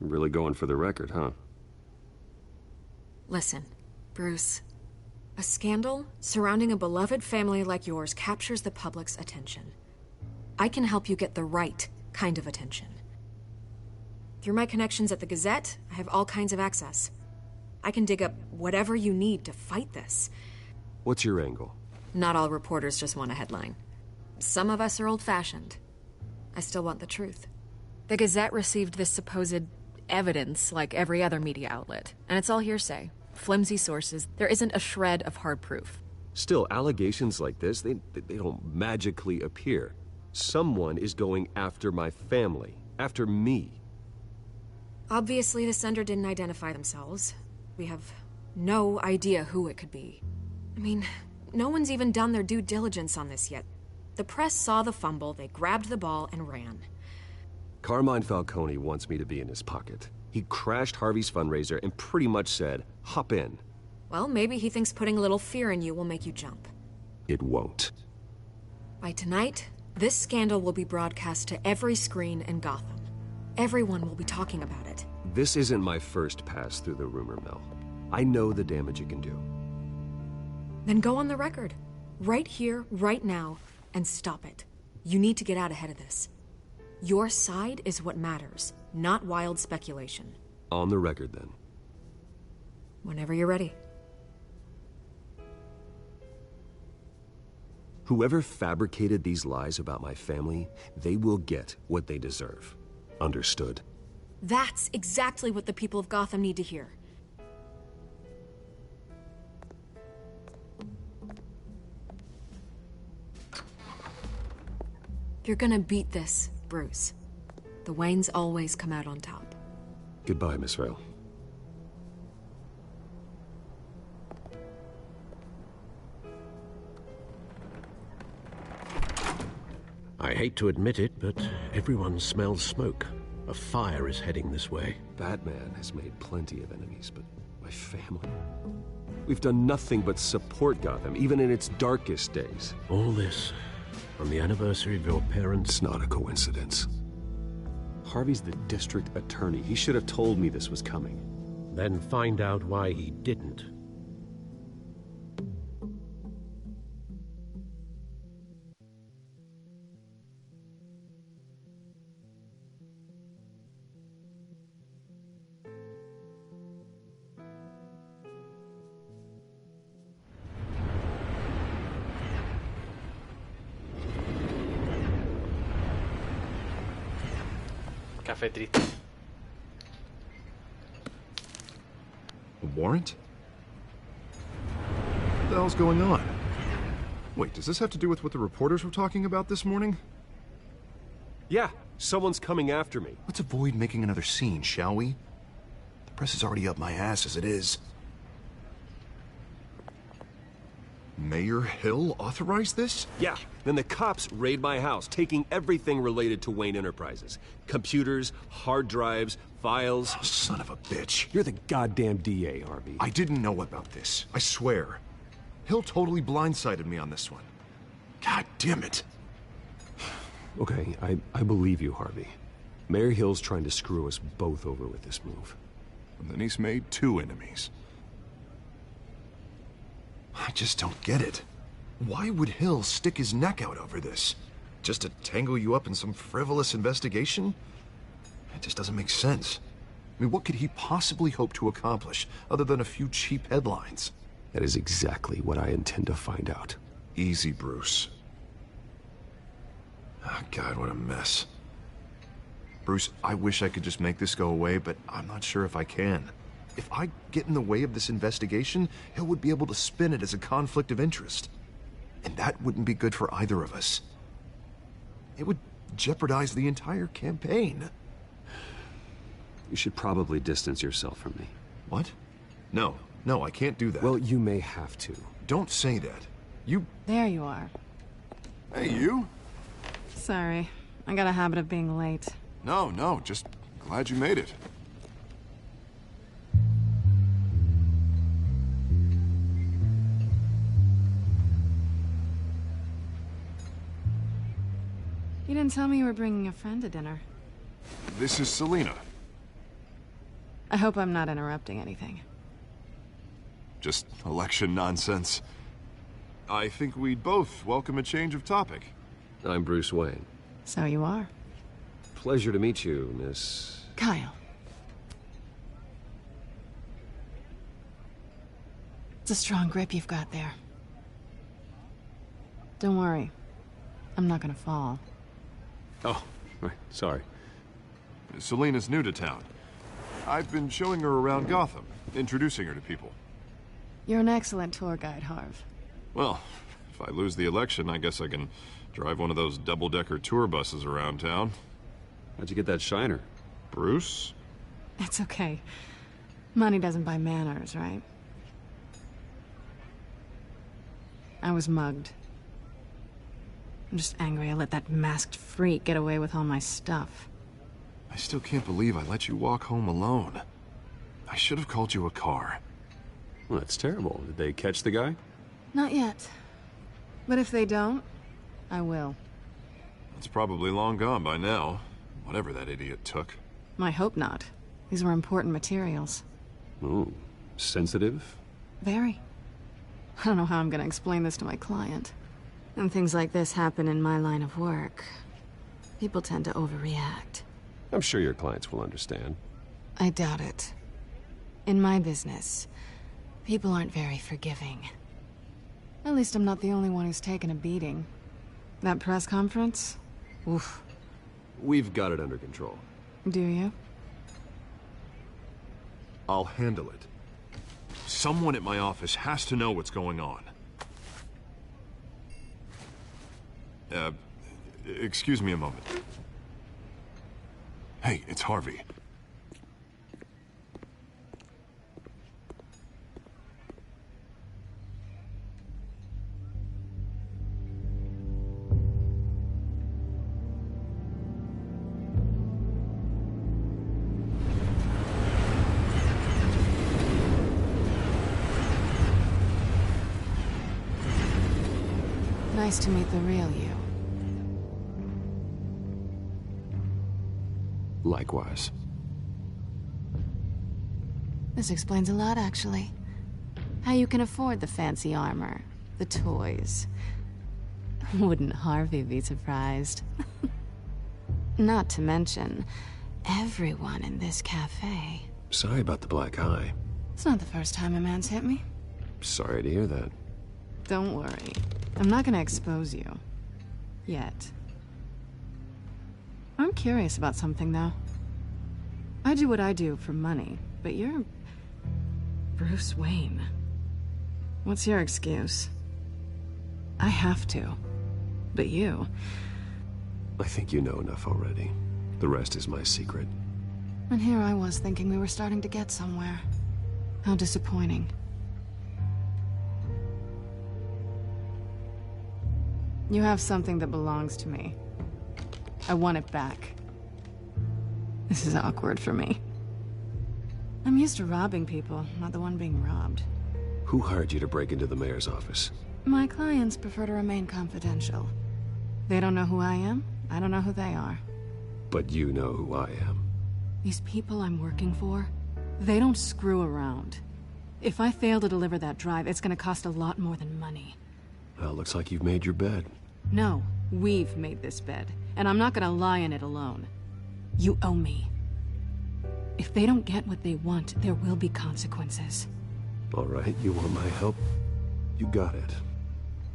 Really going for the record, huh? Listen, Bruce. A scandal surrounding a beloved family like yours captures the public's attention. I can help you get the right kind of attention. Through my connections at the Gazette, I have all kinds of access. I can dig up whatever you need to fight this. What's your angle? Not all reporters just want a headline. Some of us are old-fashioned. I still want the truth. The Gazette received this supposed evidence like every other media outlet, and it's all hearsay. Flimsy sources. There isn't a shred of hard proof. Still, allegations like this, they don't magically appear. Someone is going after my family, after me. Obviously, the sender didn't identify themselves. We have no idea who it could be. I mean, no one's even done their due diligence on this yet. The press saw the fumble, they grabbed the ball and ran. Carmine Falcone wants me to be in his pocket. He crashed Harvey's fundraiser and pretty much said, hop in. Well, maybe he thinks putting a little fear in you will make you jump. It won't. By tonight, this scandal will be broadcast to every screen in Gotham. Everyone will be talking about it. This isn't my first pass through the rumor mill. I know the damage it can do. Then go on the record. Right here, right now, and stop it. You need to get out ahead of this. Your side is what matters, not wild speculation. On the record, then. Whenever you're ready. Whoever fabricated these lies about my family, they will get what they deserve. Understood? That's exactly what the people of Gotham need to hear. You're gonna beat this, Bruce. The Waynes always come out on top. Goodbye, Miss Vale. I hate to admit it, but everyone smells smoke. A fire is heading this way. Batman has made plenty of enemies, but my family... We've done nothing but support Gotham, even in its darkest days. All this on the anniversary of your parents'... It's not a coincidence. Harvey's the district attorney. He should have told me this was coming. Then find out why he didn't. Café triste. A warrant? What the hell's going on? Wait, does this have to do with what the reporters were talking about this morning? Yeah, someone's coming after me. Let's avoid making another scene, shall we? The press is already up my ass as it is. Mayor Hill authorized this? Yeah, then the cops raid my house, taking everything related to Wayne Enterprises. Computers, hard drives, files. Oh, son of a bitch. You're the goddamn DA, Harvey. I didn't know about this. I swear. Hill totally blindsided me on this one. God damn it. Okay, I believe you, Harvey. Mayor Hill's trying to screw us both over with this move. And then he's made two enemies. I just don't get it. Why would Hill stick his neck out over this? Just to tangle you up in some frivolous investigation? It just doesn't make sense. I mean, what could he possibly hope to accomplish other than a few cheap headlines? That is exactly what I intend to find out. Easy, Bruce. Oh, God, what a mess. Bruce, I wish I could just make this go away, but I'm not sure if I can. If I get in the way of this investigation, Hill would be able to spin it as a conflict of interest. And that wouldn't be good for either of us. It would jeopardize the entire campaign. You should probably distance yourself from me. What? No, I can't do that. Well, you may have to. Don't say that. You... There you are. Hey, you? Sorry. I got a habit of being late. No, just glad you made it. You didn't tell me you were bringing a friend to dinner. This is Selina. I hope I'm not interrupting anything. Just election nonsense. I think we'd both welcome a change of topic. I'm Bruce Wayne. So you are. Pleasure to meet you, Miss... Kyle. It's a strong grip you've got there. Don't worry. I'm not gonna fall. Oh, right. Sorry. Selina's new to town. I've been showing her around Gotham, introducing her to people. You're an excellent tour guide, Harv. Well, if I lose the election, I guess I can drive one of those double-decker tour buses around town. How'd you get that shiner? Bruce? It's okay. Money doesn't buy manners, right? I was mugged. I'm just angry I let that masked freak get away with all my stuff. I still can't believe I let you walk home alone. I should have called you a car. Well, that's terrible. Did they catch the guy? Not yet. But if they don't, I will. It's probably long gone by now, whatever that idiot took. I hope not. These were important materials. Ooh, sensitive? Very. I don't know how I'm gonna explain this to my client. When things like this happen in my line of work, people tend to overreact. I'm sure your clients will understand. I doubt it. In my business, people aren't very forgiving. At least I'm not the only one who's taken a beating. That press conference? Oof. We've got it under control. Do you? I'll handle it. Someone at my office has to know what's going on. Excuse me a moment. Hey, it's Harvey. Nice to meet the real you. Likewise. This explains a lot, actually. How you can afford the fancy armor, the toys. Wouldn't Harvey be surprised? Not to mention, everyone in this cafe. Sorry about the black eye. It's not the first time a man's hit me. Sorry to hear that. Don't worry. I'm not gonna expose you. Yet. I'm curious about something, though. I do what I do for money, but you're... Bruce Wayne. What's your excuse? I have to. But you... I think you know enough already. The rest is my secret. And here I was thinking we were starting to get somewhere. How disappointing. You have something that belongs to me. I want it back. This is awkward for me. I'm used to robbing people, not the one being robbed. Who hired you to break into the mayor's office? My clients prefer to remain confidential. They don't know who I am, I don't know who they are. But you know who I am. These people I'm working for, they don't screw around. If I fail to deliver that drive, it's gonna cost a lot more than money. Well, looks like you've made your bed. No, we've made this bed, and I'm not gonna lie in it alone. You owe me. If they don't get what they want, there will be consequences. All right, you want my help? You got it.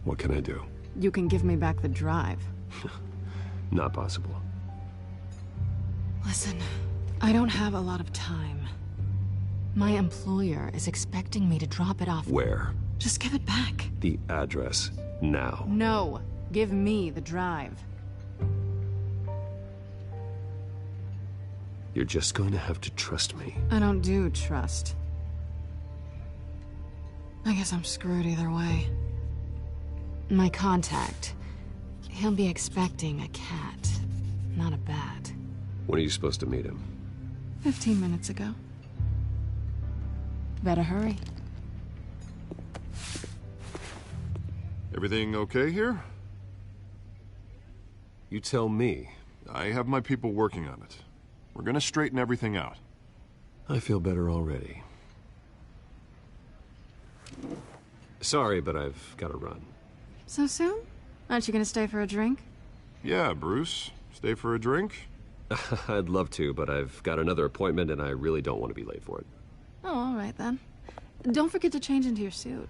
What can I do? You can give me back the drive. Not possible. Listen, I don't have a lot of time. My employer is expecting me to drop it off. Where? Just give it back. The address, now. No, give me the drive. You're just going to have to trust me. I don't do trust. I guess I'm screwed either way. My contact, he'll be expecting a cat, not a bat. When are you supposed to meet him? 15 minutes ago. Better hurry. Everything okay here? You tell me. I have my people working on it. We're gonna straighten everything out. I feel better already. Sorry, but I've got to run. So soon? Aren't you gonna stay for a drink? Yeah, Bruce. Stay for a drink? I'd love to, but I've got another appointment and I really don't want to be late for it. Oh, all right then. Don't forget to change into your suit.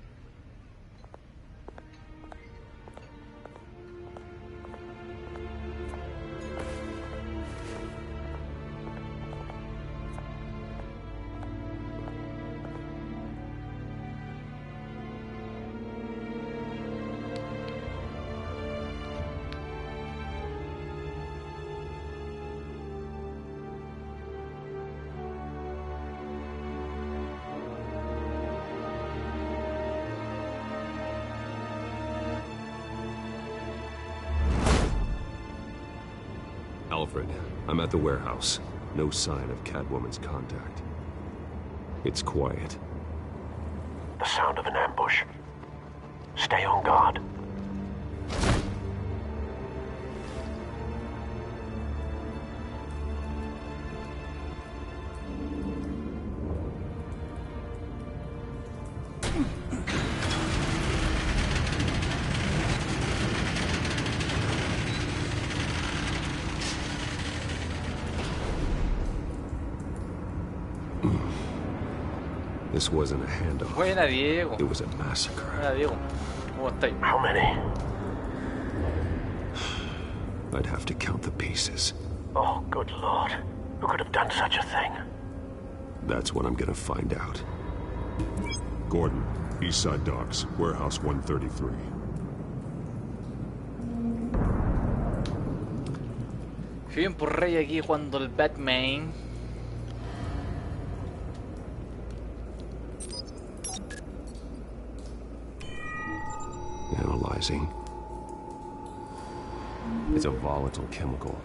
Alfred, I'm at the warehouse. No sign of Catwoman's contact. It's quiet. The sound of an ambush. Stay on guard. This wasn't a handoff. Buena, Diego. It was a massacre. Buena, Diego. ¿Cómo estáis? How many? I'd have to count the pieces. Oh, good lord. Who could have done such a thing? That's what I'm gonna find out. Gordon, Eastside Docks, Warehouse 133. Bien por Rey aquí jugando el Batman. Analyzing. It's a volatile chemical.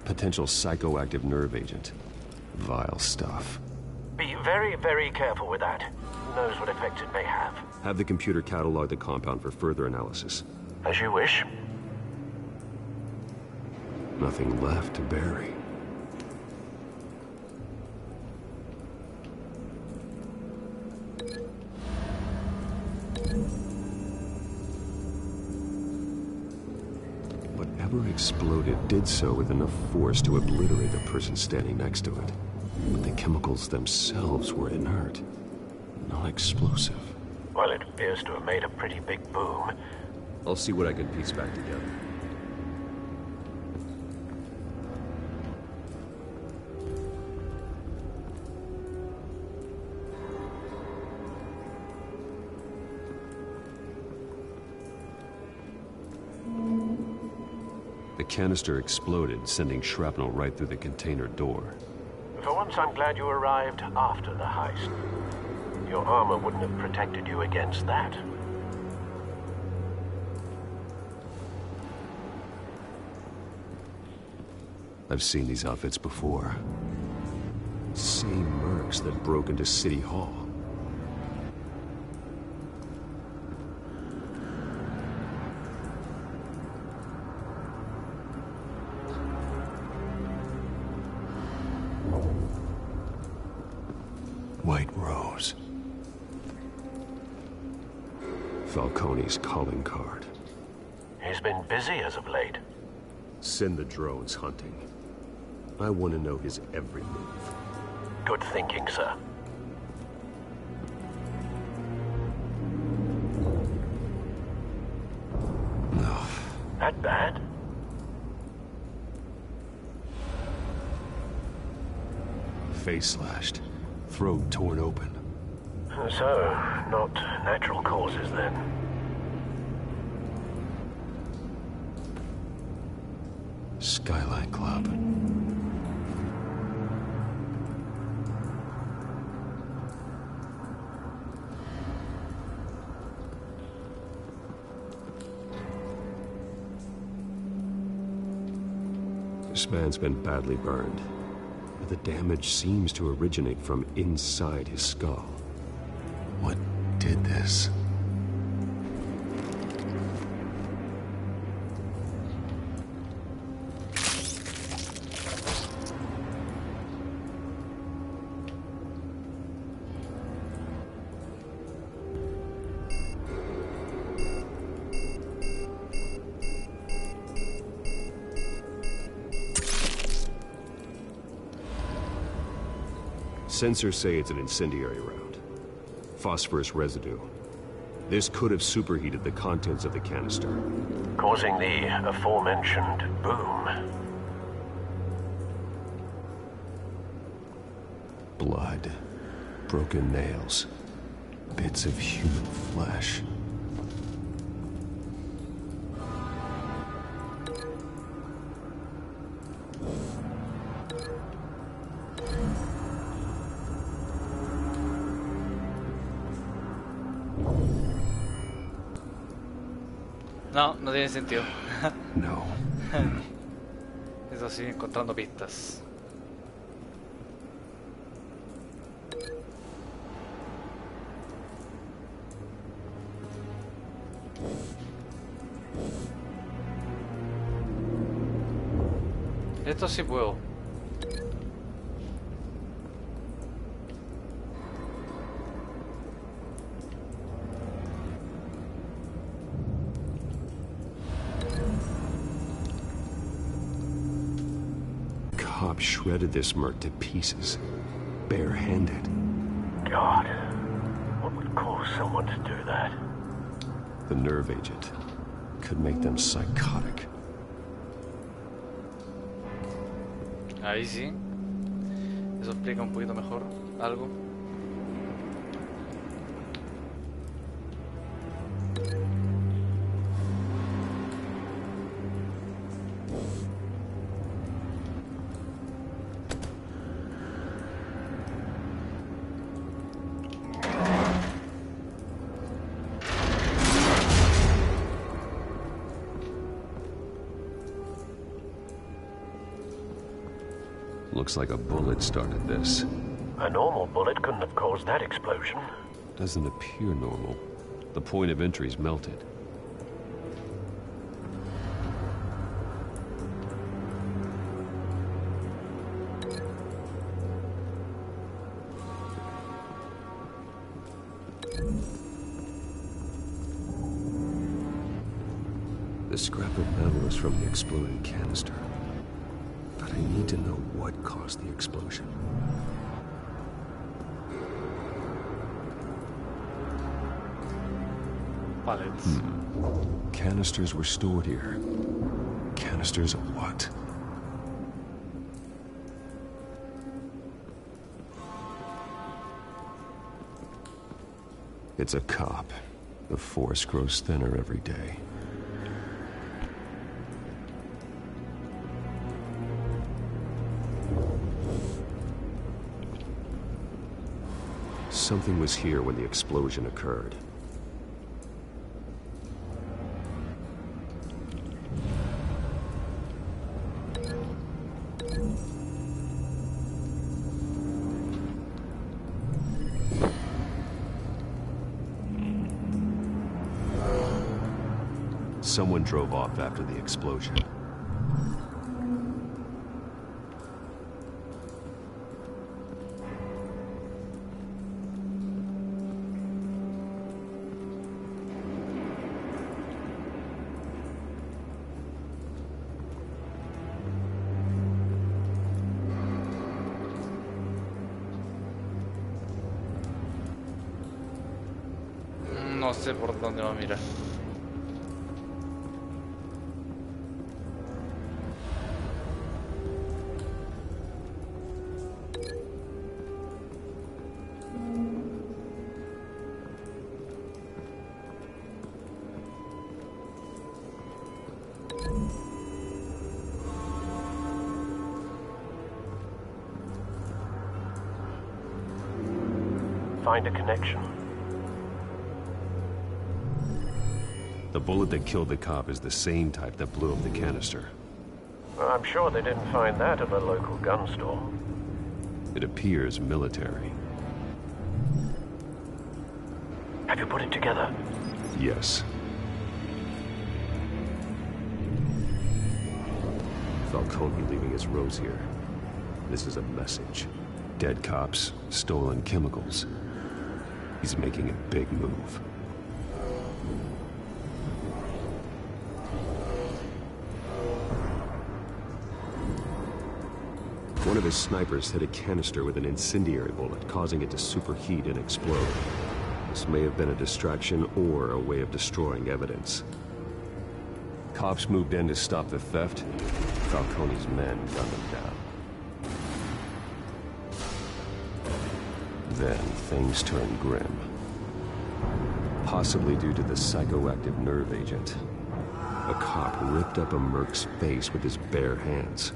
Potential psychoactive nerve agent. Vile stuff. Be very, very careful with that. Who knows what effects it may have. Have the computer catalog the compound for further analysis. As you wish. Nothing left to bury. Whatever exploded did so with enough force to obliterate the person standing next to it. But the chemicals themselves were inert, not explosive. Well, it appears to have made a pretty big boom. I'll see what I can piece back together. The canister exploded, sending shrapnel right through the container door. For once, I'm glad you arrived after the heist. Your armor wouldn't have protected you against that. I've seen these outfits before. Same mercs that broke into City Hall. White Rose. Falcone's calling card. He's been busy as of late. Send the drones hunting. I want to know his every move. Good thinking, sir. No. That bad? Face slashed. Throat torn open. So, not natural causes then. Skyline Club. This man's been badly burned, but the damage seems to originate from inside his skull. What did this? Sensors say it's an incendiary round. Phosphorus residue. This could have superheated the contents of the canister, causing the aforementioned boom. Blood, broken nails, bits of human flesh. No, no tiene sentido. No. Eso sigue encontrando pistas. Esto sí puedo. Cobb shredded this merc to pieces, barehanded. God, what would cause someone to do that? The nerve agent could make them psychotic. Ahí sí. Eso explica un poquito mejor algo. Looks like a bullet started this. A normal bullet couldn't have caused that explosion. Doesn't appear normal. The point of entry's melted. The scrap of metal is from the exploding canister. But I need to know what caused the explosion. Pallets. Canisters were stored here. Canisters of what? It's a cop. The force grows thinner every day. Something was here when the explosion occurred. Someone drove off after the explosion. No sé por dónde va a mirar. Find a connection. The bullet that killed the cop is the same type that blew up the canister. I'm sure they didn't find that at a local gun store. It appears military. Have you put it together? Yes. Falcone leaving his rose here. This is a message. Dead cops, stolen chemicals. He's making a big move. One of his snipers hit a canister with an incendiary bullet, causing it to superheat and explode. This may have been a distraction or a way of destroying evidence. Cops moved in to stop the theft. Falcone's men gunned them down. Then things turned grim. Possibly due to the psychoactive nerve agent. A cop ripped up a merc's face with his bare hands.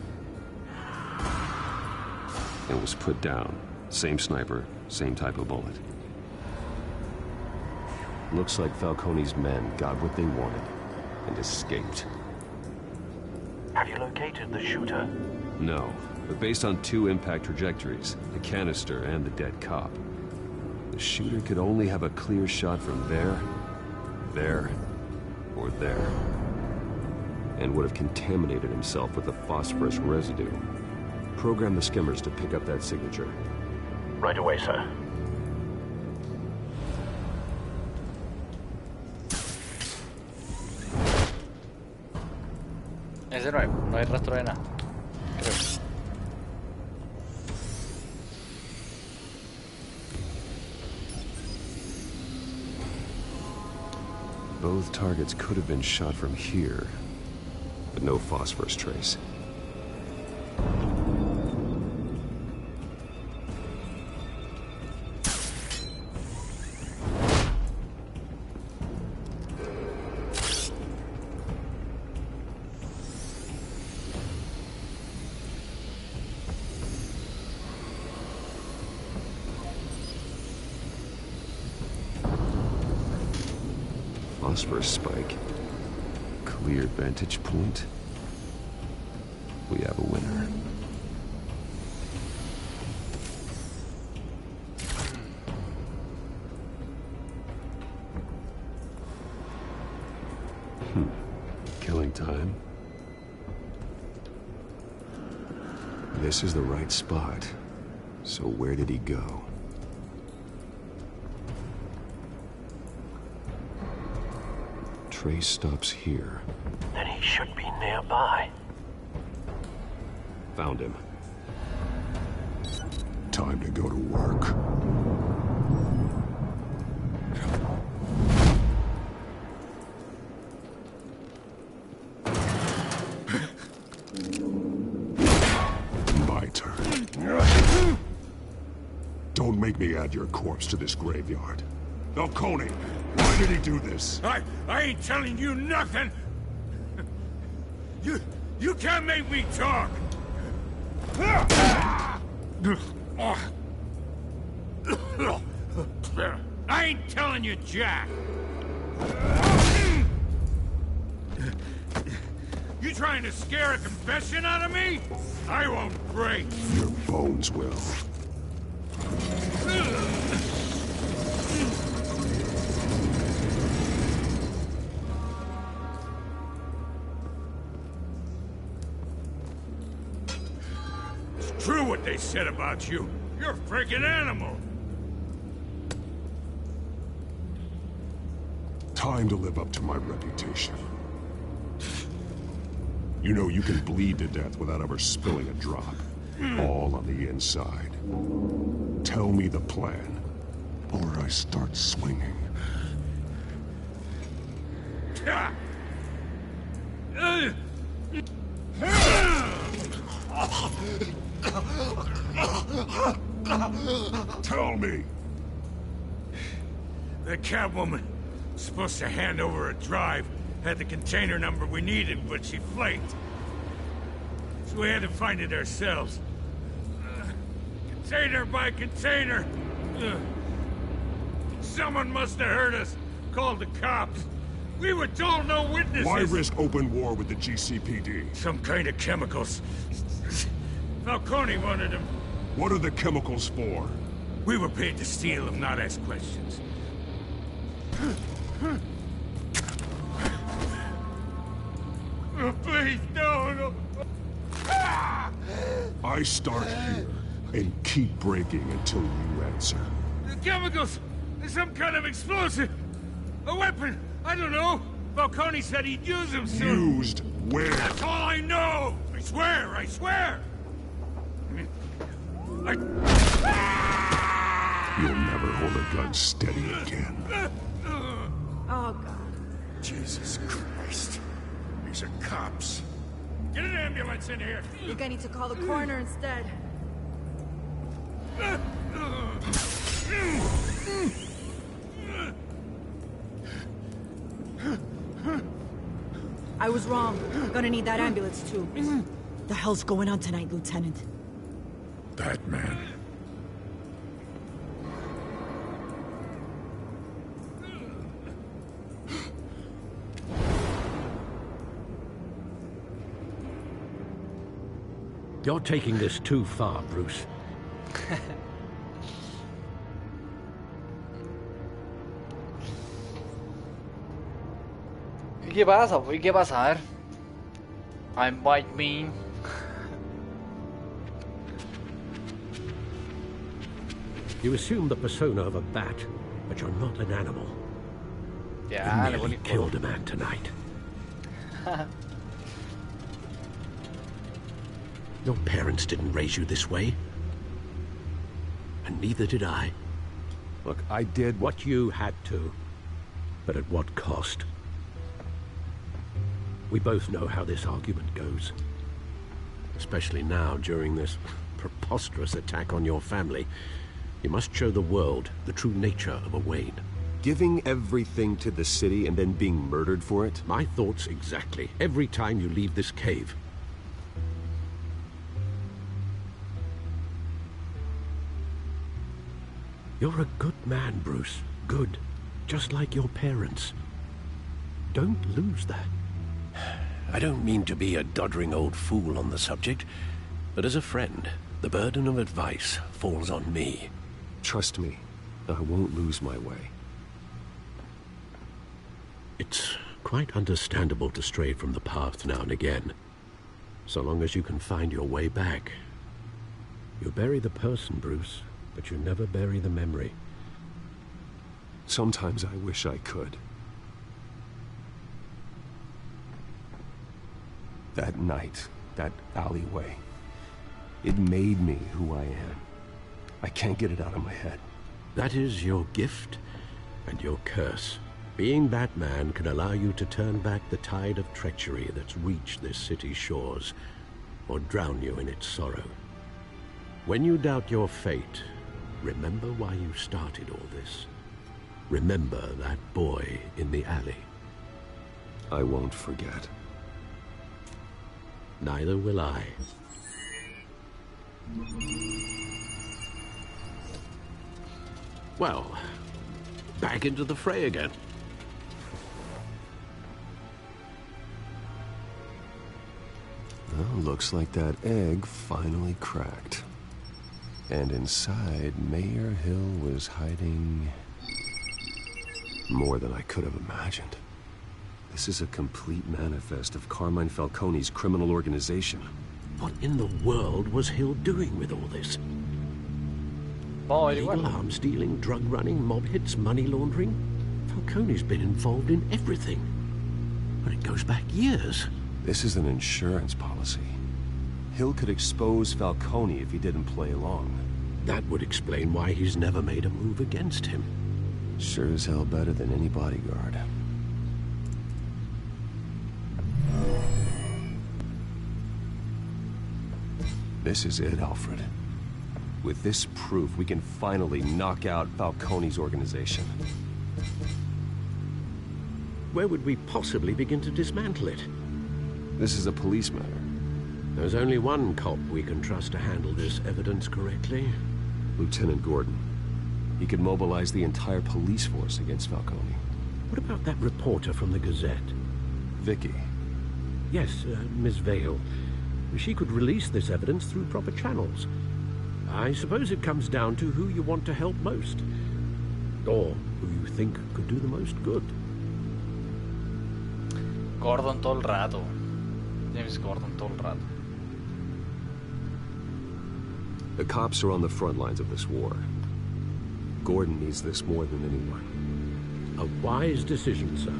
And was put down. Same sniper, same type of bullet. Looks like Falcone's men got what they wanted and escaped. Have you located the shooter? No, but based on 2 impact trajectories, the canister and the dead cop, the shooter could only have a clear shot from there, or there, and would have contaminated himself with the phosphorus residue. Program the skimmers to pick up that signature. Right away, sir. Ese no hay rastro de nada. Creo. Both targets could have been shot from here, but no phosphorus trace. Phosphorus spike. Clear vantage point. We have a winner. Killing time. This is the right spot. So where did he go? Trace stops here. Then he should be nearby. Found him. Time to go to work. My turn. Don't make me add your corpse to this graveyard. Falcone, why did he do this? I ain't telling you nothing! You can't make me talk! I ain't telling you jack! You trying to scare a confession out of me? I won't break! Your bones will. True what they said about you. You're a freaking animal. Time to live up to my reputation. You know you can bleed to death without ever spilling a drop. All on the inside. Tell me the plan, or I start swinging. Tell me. The Catwoman was supposed to hand over a drive, had the container number we needed, but she flaked. So we had to find it ourselves. Container by container. Someone must have heard us, called the cops. We were told no witnesses. Why risk open war with the GCPD? Some kind of chemicals. Falcone wanted them. What are the chemicals for? We were paid to steal them, not ask questions. Please, no. I start here and keep breaking until you answer. The chemicals! There's some kind of explosive! A weapon! I don't know! Falcone said he'd use them soon! Used where? That's all I know! I swear! You'll never hold a gun steady again. Oh, God. Jesus Christ. These are cops. Get an ambulance in here. I think I need to call the coroner instead. I was wrong. Gonna need that ambulance, too. The hell's going on tonight, Lieutenant? That man. You're taking this too far, Bruce. ¿Y qué pasa? ¿Y qué pasa? A ver. I'm bite me. You assume the persona of a bat, but you're not an animal. Yeah, you nearly killed a man tonight. Your parents didn't raise you this way. And neither did I. Look, I did what you had to. But at what cost? We both know how this argument goes. Especially now, during this preposterous attack on your family. You must show the world the true nature of a Wayne. Giving everything to the city and then being murdered for it? My thoughts exactly. Every time you leave this cave. You're a good man, Bruce. Good. Just like your parents. Don't lose that. I don't mean to be a doddering old fool on the subject, but as a friend, the burden of advice falls on me. Trust me, I won't lose my way. It's quite understandable to stray from the path now and again. So long as you can find your way back. You bury the person, Bruce, but you never bury the memory. Sometimes I wish I could. That night, that alleyway, it made me who I am. I can't get it out of my head. That is your gift and your curse. Being Batman can allow you to turn back the tide of treachery that's reached this city's shores, or drown you in its sorrow. When you doubt your fate, remember why you started all this. Remember that boy in the alley. I won't forget. Neither will I. Well, back into the fray again. Well, looks like that egg finally cracked. And inside, Mayor Hill was hiding more than I could have imagined. This is a complete manifest of Carmine Falcone's criminal organization. What in the world was Hill doing with all this? Illegal arms dealing, drug running, mob hits, money laundering. Falcone's been involved in everything. But it goes back years. This is an insurance policy. Hill could expose Falcone if he didn't play along. That would explain why he's never made a move against him. Sure as hell better than any bodyguard. This is it, Alfred. With this proof, we can finally knock out Falcone's organization. Where would we possibly begin to dismantle it? This is a police matter. There's only one cop we can trust to handle this evidence correctly. Lieutenant Gordon. He could mobilize the entire police force against Falcone. What about that reporter from the Gazette? Vicky. Yes, Miss Vale. She could release this evidence through proper channels. I suppose it comes down to who you want to help most. Or who you think could do the most good. Gordon todo el rato. James Gordon todo el rato. The cops are on the front lines of this war. Gordon needs this more than anyone. A wise decision, sir.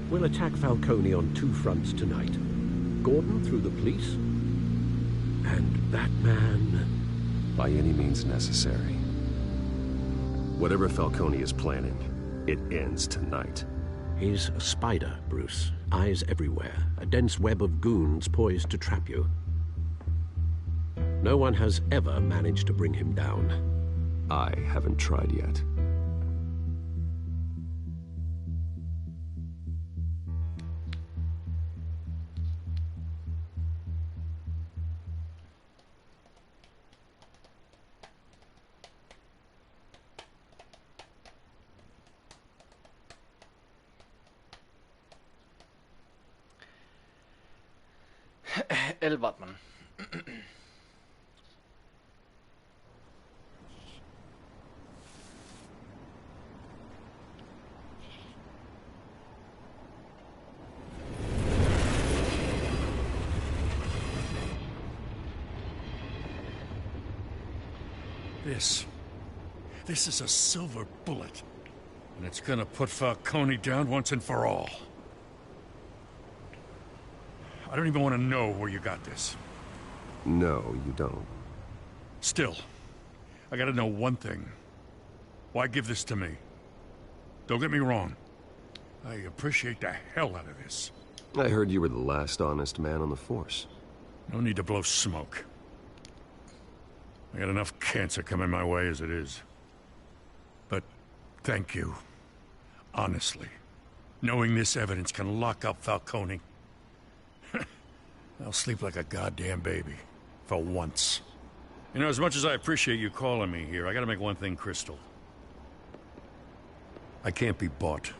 We'll attack Falcone on two fronts tonight. Gordon through the police, and Batman by any means necessary. Whatever Falcone is planning, it ends tonight. He's a spider, Bruce. Eyes everywhere. A dense web of goons poised to trap you. No one has ever managed to bring him down. I haven't tried yet. El Batman. This is a silver bullet. And it's gonna put Falcone down once and for all. I don't even want to know where you got this. No, you don't. Still, I gotta know one thing. Why give this to me? Don't get me wrong. I appreciate the hell out of this. I heard you were the last honest man on the force. No need to blow smoke. I got enough cancer coming my way as it is. But thank you. Honestly. Knowing this evidence can lock up Falcone. I'll sleep like a goddamn baby. For once. You know, as much as I appreciate you calling me here, I gotta make one thing crystal. I can't be bought.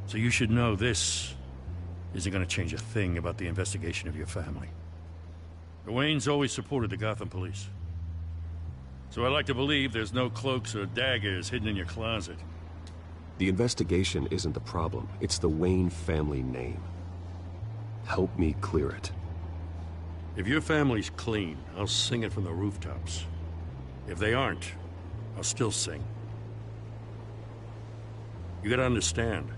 So you should know this isn't gonna change a thing about the investigation of your family. The Waynes always supported the Gotham police. So I like to believe there's no cloaks or daggers hidden in your closet. The investigation isn't the problem. It's the Wayne family name. Help me clear it. If your family's clean, I'll sing it from the rooftops. If they aren't, I'll still sing. You gotta understand,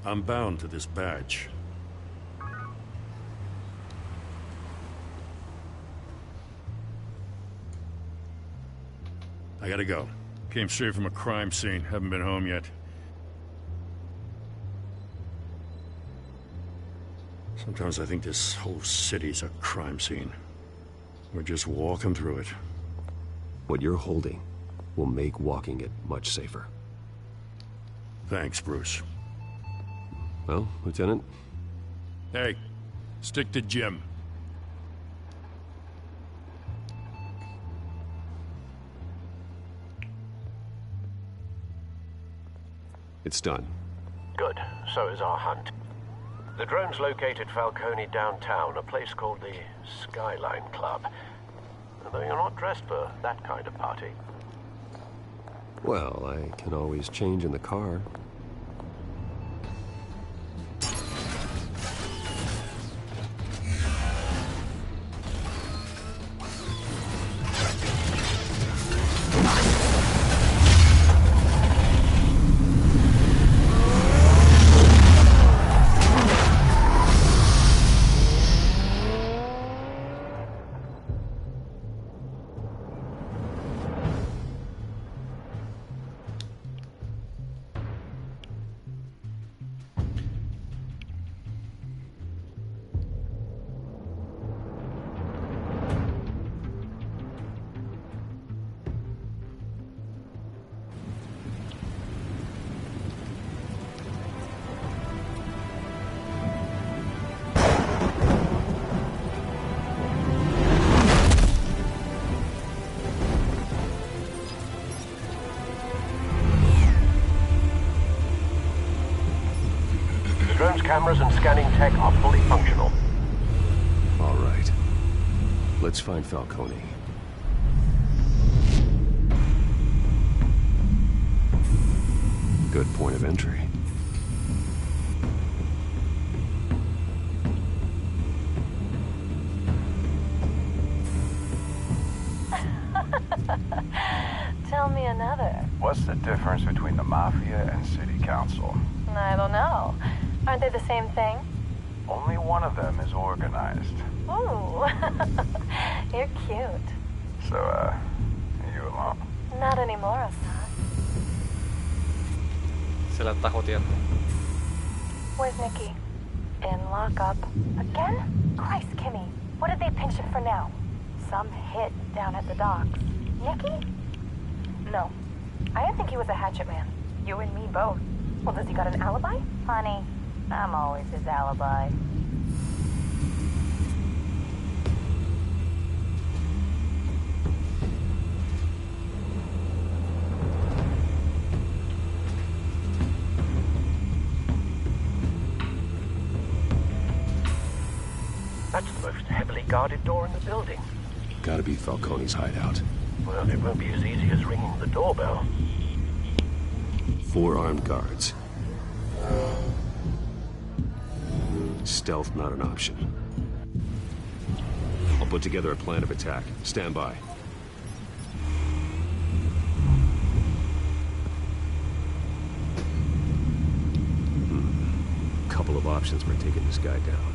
I'm bound to this badge. I gotta go. Came straight from a crime scene. Haven't been home yet. Sometimes I think this whole city's a crime scene. We're just walking through it. What you're holding will make walking it much safer. Thanks, Bruce. Well, Lieutenant? Hey, stick to Jim. It's done. Good. So is our hunt. The drone's located Falcone downtown, a place called the Skyline Club. Though you're not dressed for that kind of party. Well, I can always change in the car. Cameras and scanning tech are fully functional. All right. Let's find Falcone. Good point of entry. Tell me another. What's the difference between the Mafia and City Council? I don't know. Aren't they the same thing? Only one of them is organized. Ooh, you're cute. So, you alone? Not anymore, Assad. Se la está joteando. Where's Nikki? In lockup. Again? Christ, Kimmy. What did they pinch him for now? Some hit down at the docks. Nikki? No. I didn't think he was a hatchet man. You and me both. Well, does he got an alibi? Honey, I'm always his alibi. That's the most heavily guarded door in the building. Gotta be Falcone's hideout. Well, it won't be as easy as ringing the doorbell. 4 armed guards. Stealth not an option. I'll put together a plan of attack. Stand by. Couple of options for taking this guy down.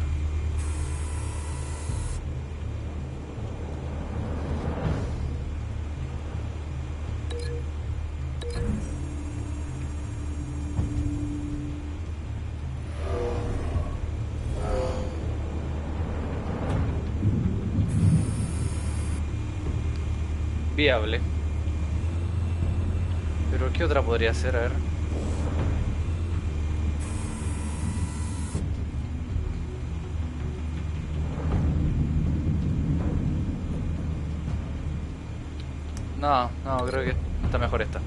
Viable. Pero ¿qué otra podría ser? A ver. No, creo que está mejor esta.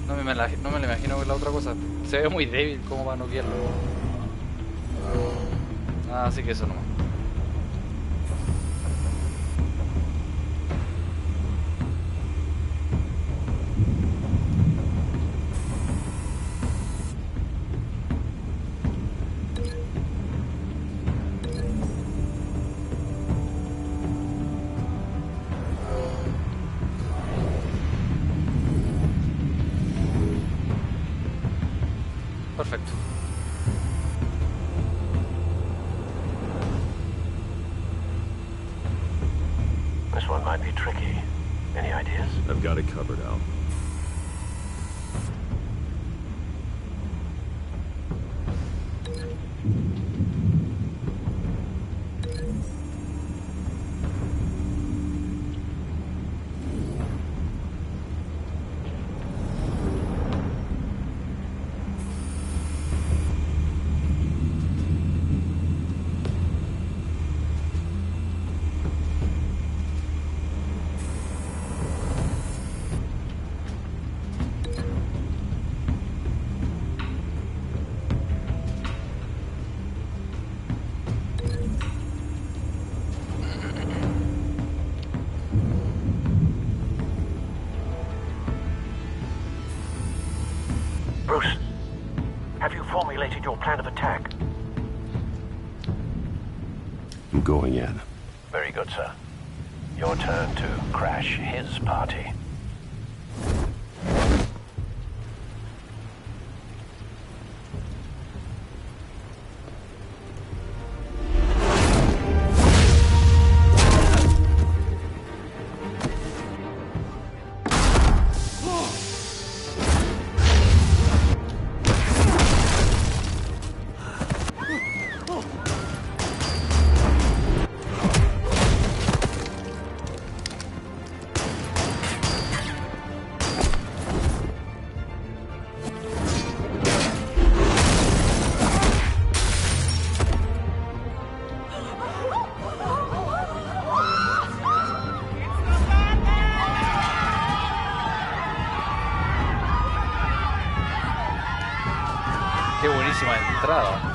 No me la imagino con la otra cosa. Se ve muy débil como para noquearlo. Así que eso nomás. Perfecto. This one might be tricky. Any ideas? I've got it covered, Al. Bruce, have you formulated your plan of attack? I'm going in. Very good, sir. Your turn to crash his party. Qué buenísima entrada.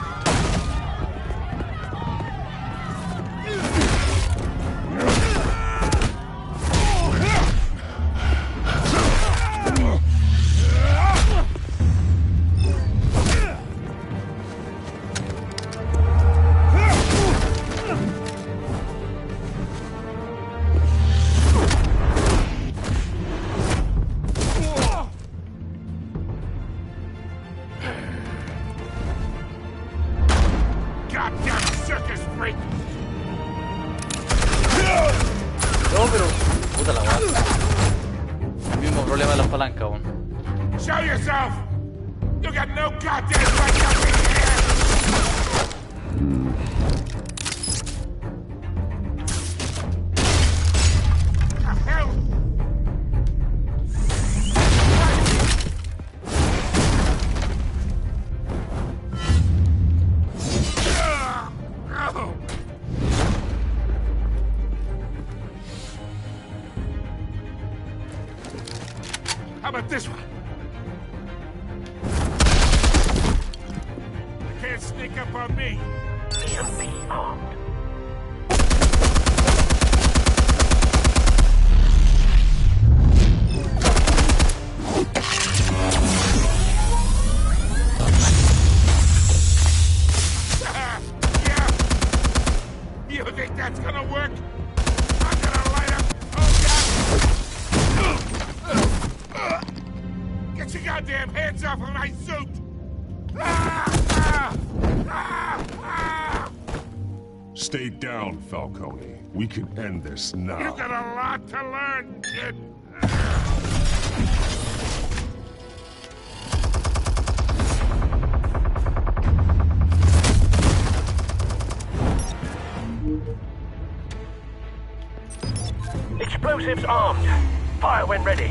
Goddamn circus freak! No, pero... Puta la weá. El mismo problema de las palancas, weón. Show yourself! You got no goddamn right to be here! The hell? How about this one? You can't sneak up on me. And be armed. Yeah. You think that's gonna work? I'm gonna light up. Oh, God. Get your goddamn hands off of my suit! Stay down, Falcone. We can end this now. You've got a lot to learn, kid. Explosives armed. Fire when ready.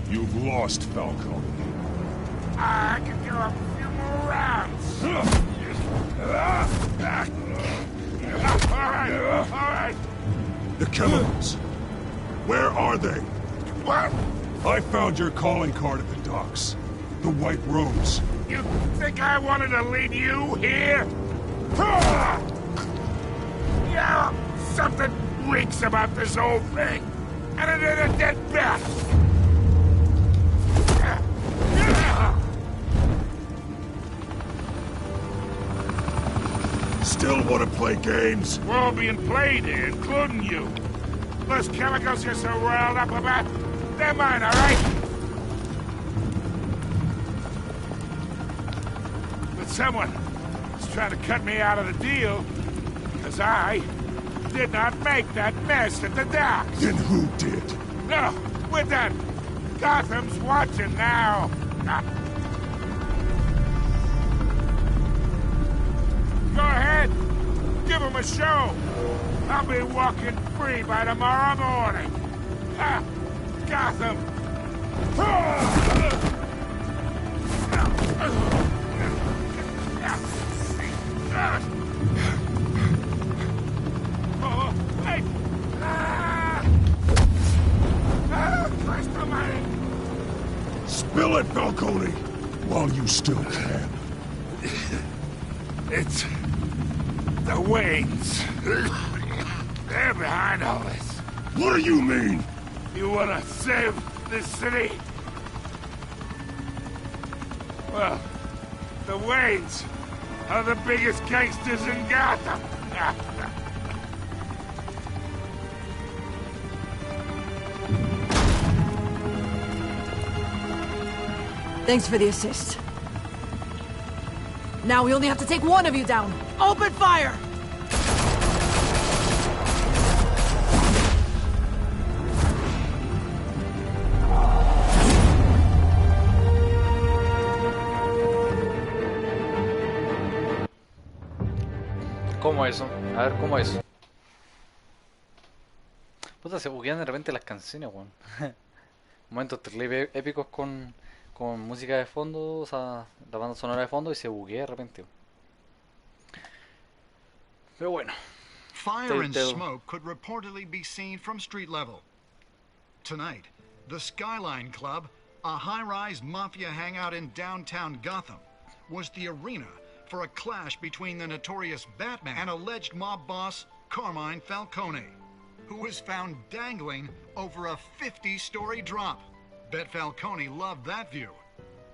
You've lost, Falcone. I can do a few more rounds. All right. The chemicals. Where are they? What? I found your calling card at the docks. The White Rose. You think I wanted to lead you here? Yeah, something reeks about this whole thing. And it ain't a dead bat. Still want to play games? We're all being played here, including you. Those chemicals you're so riled up about, they're mine, all right? But someone is trying to cut me out of the deal because I did not make that mess at the docks. Then who did? No, we're done. Gotham's watching now. Go ahead. Give him a show. I'll be walking free by tomorrow morning. Ha! Gotham. Oh, hey! Christ almighty! Spill it, Falcone, while you still can. It's the Waynes. They're behind all this. What do you mean? You wanna save this city? Well, the Waynes are the biggest gangsters in Gotham. Thanks for the assist. Now we only have to take one of you down. Open fire! ¿Cómo eso? A ver, ¿cómo eso? Puta, se buguean de repente las canciones, weón. Momentos terribles épicos con música de fondo, o sea, la banda sonora de fondo y se buguea de repente. Pero bueno. Fire and smoke could reportedly be seen from street level. Tonight, the Skyline Club, a high-rise mafia hangout in downtown Gotham, was the arena for a clash between the notorious Batman and alleged mob boss Carmine Falcone. who was found dangling over a 50-story drop. Bet Falcone loved that view.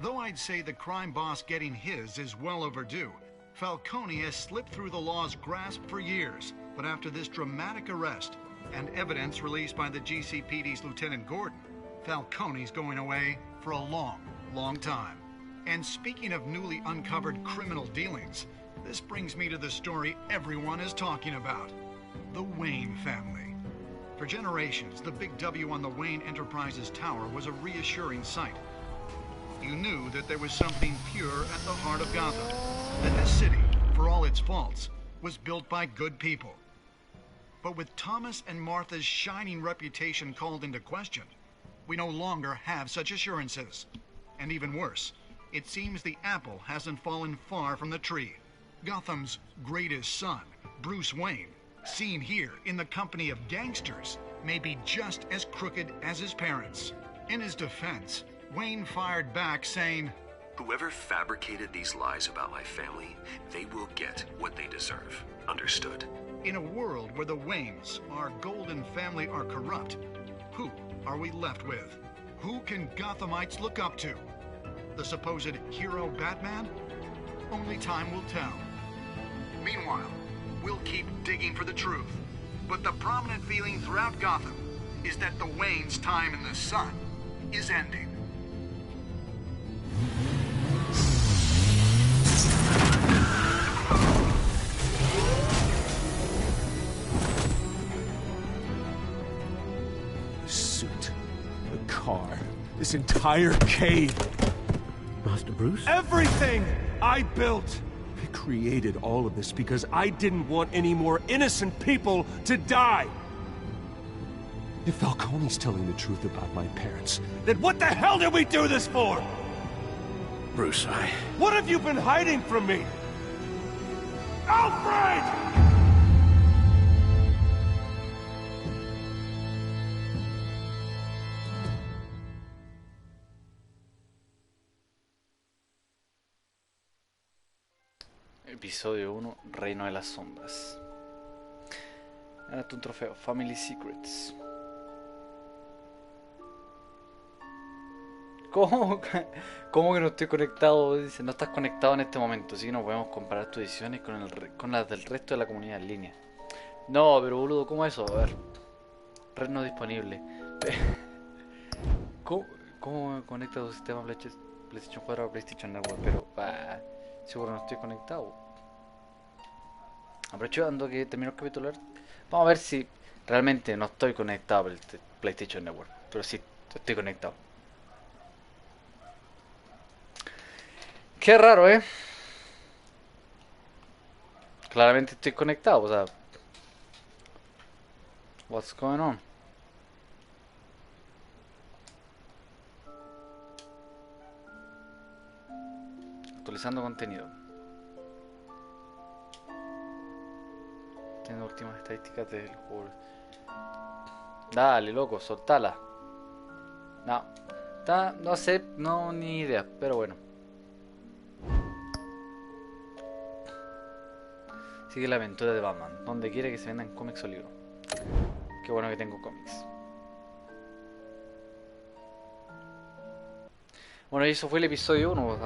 Though I'd say the crime boss getting his is well overdue, Falcone has slipped through the law's grasp for years. But after this dramatic arrest and evidence released by the GCPD's Lieutenant Gordon, Falcone's going away for a long, long time. And speaking of newly uncovered criminal dealings, this brings me to the story everyone is talking about. The Wayne family. For generations, the big W on the Wayne Enterprises tower was a reassuring sight. You knew that there was something pure at the heart of Gotham, that this city, for all its faults, was built by good people. But with Thomas and Martha's shining reputation called into question, we no longer have such assurances. And even worse, it seems the apple hasn't fallen far from the tree. Gotham's greatest son, Bruce Wayne, seen here in the company of gangsters, may be just as crooked as his parents. In his defense, Wayne fired back saying, "Whoever fabricated these lies about my family, they will get what they deserve. Understood?" In a world where the Waynes, our golden family, are corrupt, who are we left with? Who can Gothamites look up to? The supposed hero Batman? Only time will tell. Meanwhile, we'll keep digging for the truth. But the prominent feeling throughout Gotham is that the Waynes' time in the sun is ending. The suit, the car, this entire cave. Master Bruce? Everything I built! I created all of this because I didn't want any more innocent people to die! If Falcone's telling the truth about my parents, then what the hell did we do this for? Bruce, What have you been hiding from me? Alfred! Episodio 1, Reino de las sombras. Ganaste un trofeo, Family Secrets. ¿Cómo que no estoy conectado? Dice, no estás conectado en este momento, así que no podemos comparar tus ediciones con las del resto de la comunidad en línea. No, pero boludo, ¿cómo eso? A ver. Red no disponible. ¿Cómo me conecta tu sistema PlayStation 4 a PlayStation Network? Pero, seguro no estoy conectado. Aprovechando que terminó el capítulo, vamos a ver si realmente no estoy conectado al PlayStation Network. Pero sí, estoy conectado. Qué raro, Claramente estoy conectado, o sea. What's going on? Actualizando contenido. Tengo últimas estadísticas del juego. Dale, loco, soltala. No sé, no ni idea, pero bueno. Sigue la aventura de Batman, donde quiere que se vendan cómics o libros. Qué bueno que tengo cómics. Bueno, y eso fue el episodio 1.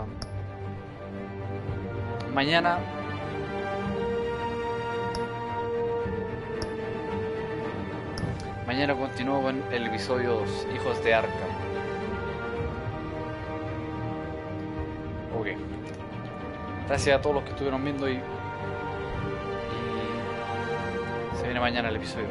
Mañana continúo con el episodio 2, Hijos de Arkham. Ok. Gracias a todos los que estuvieron viendo y se viene mañana el episodio.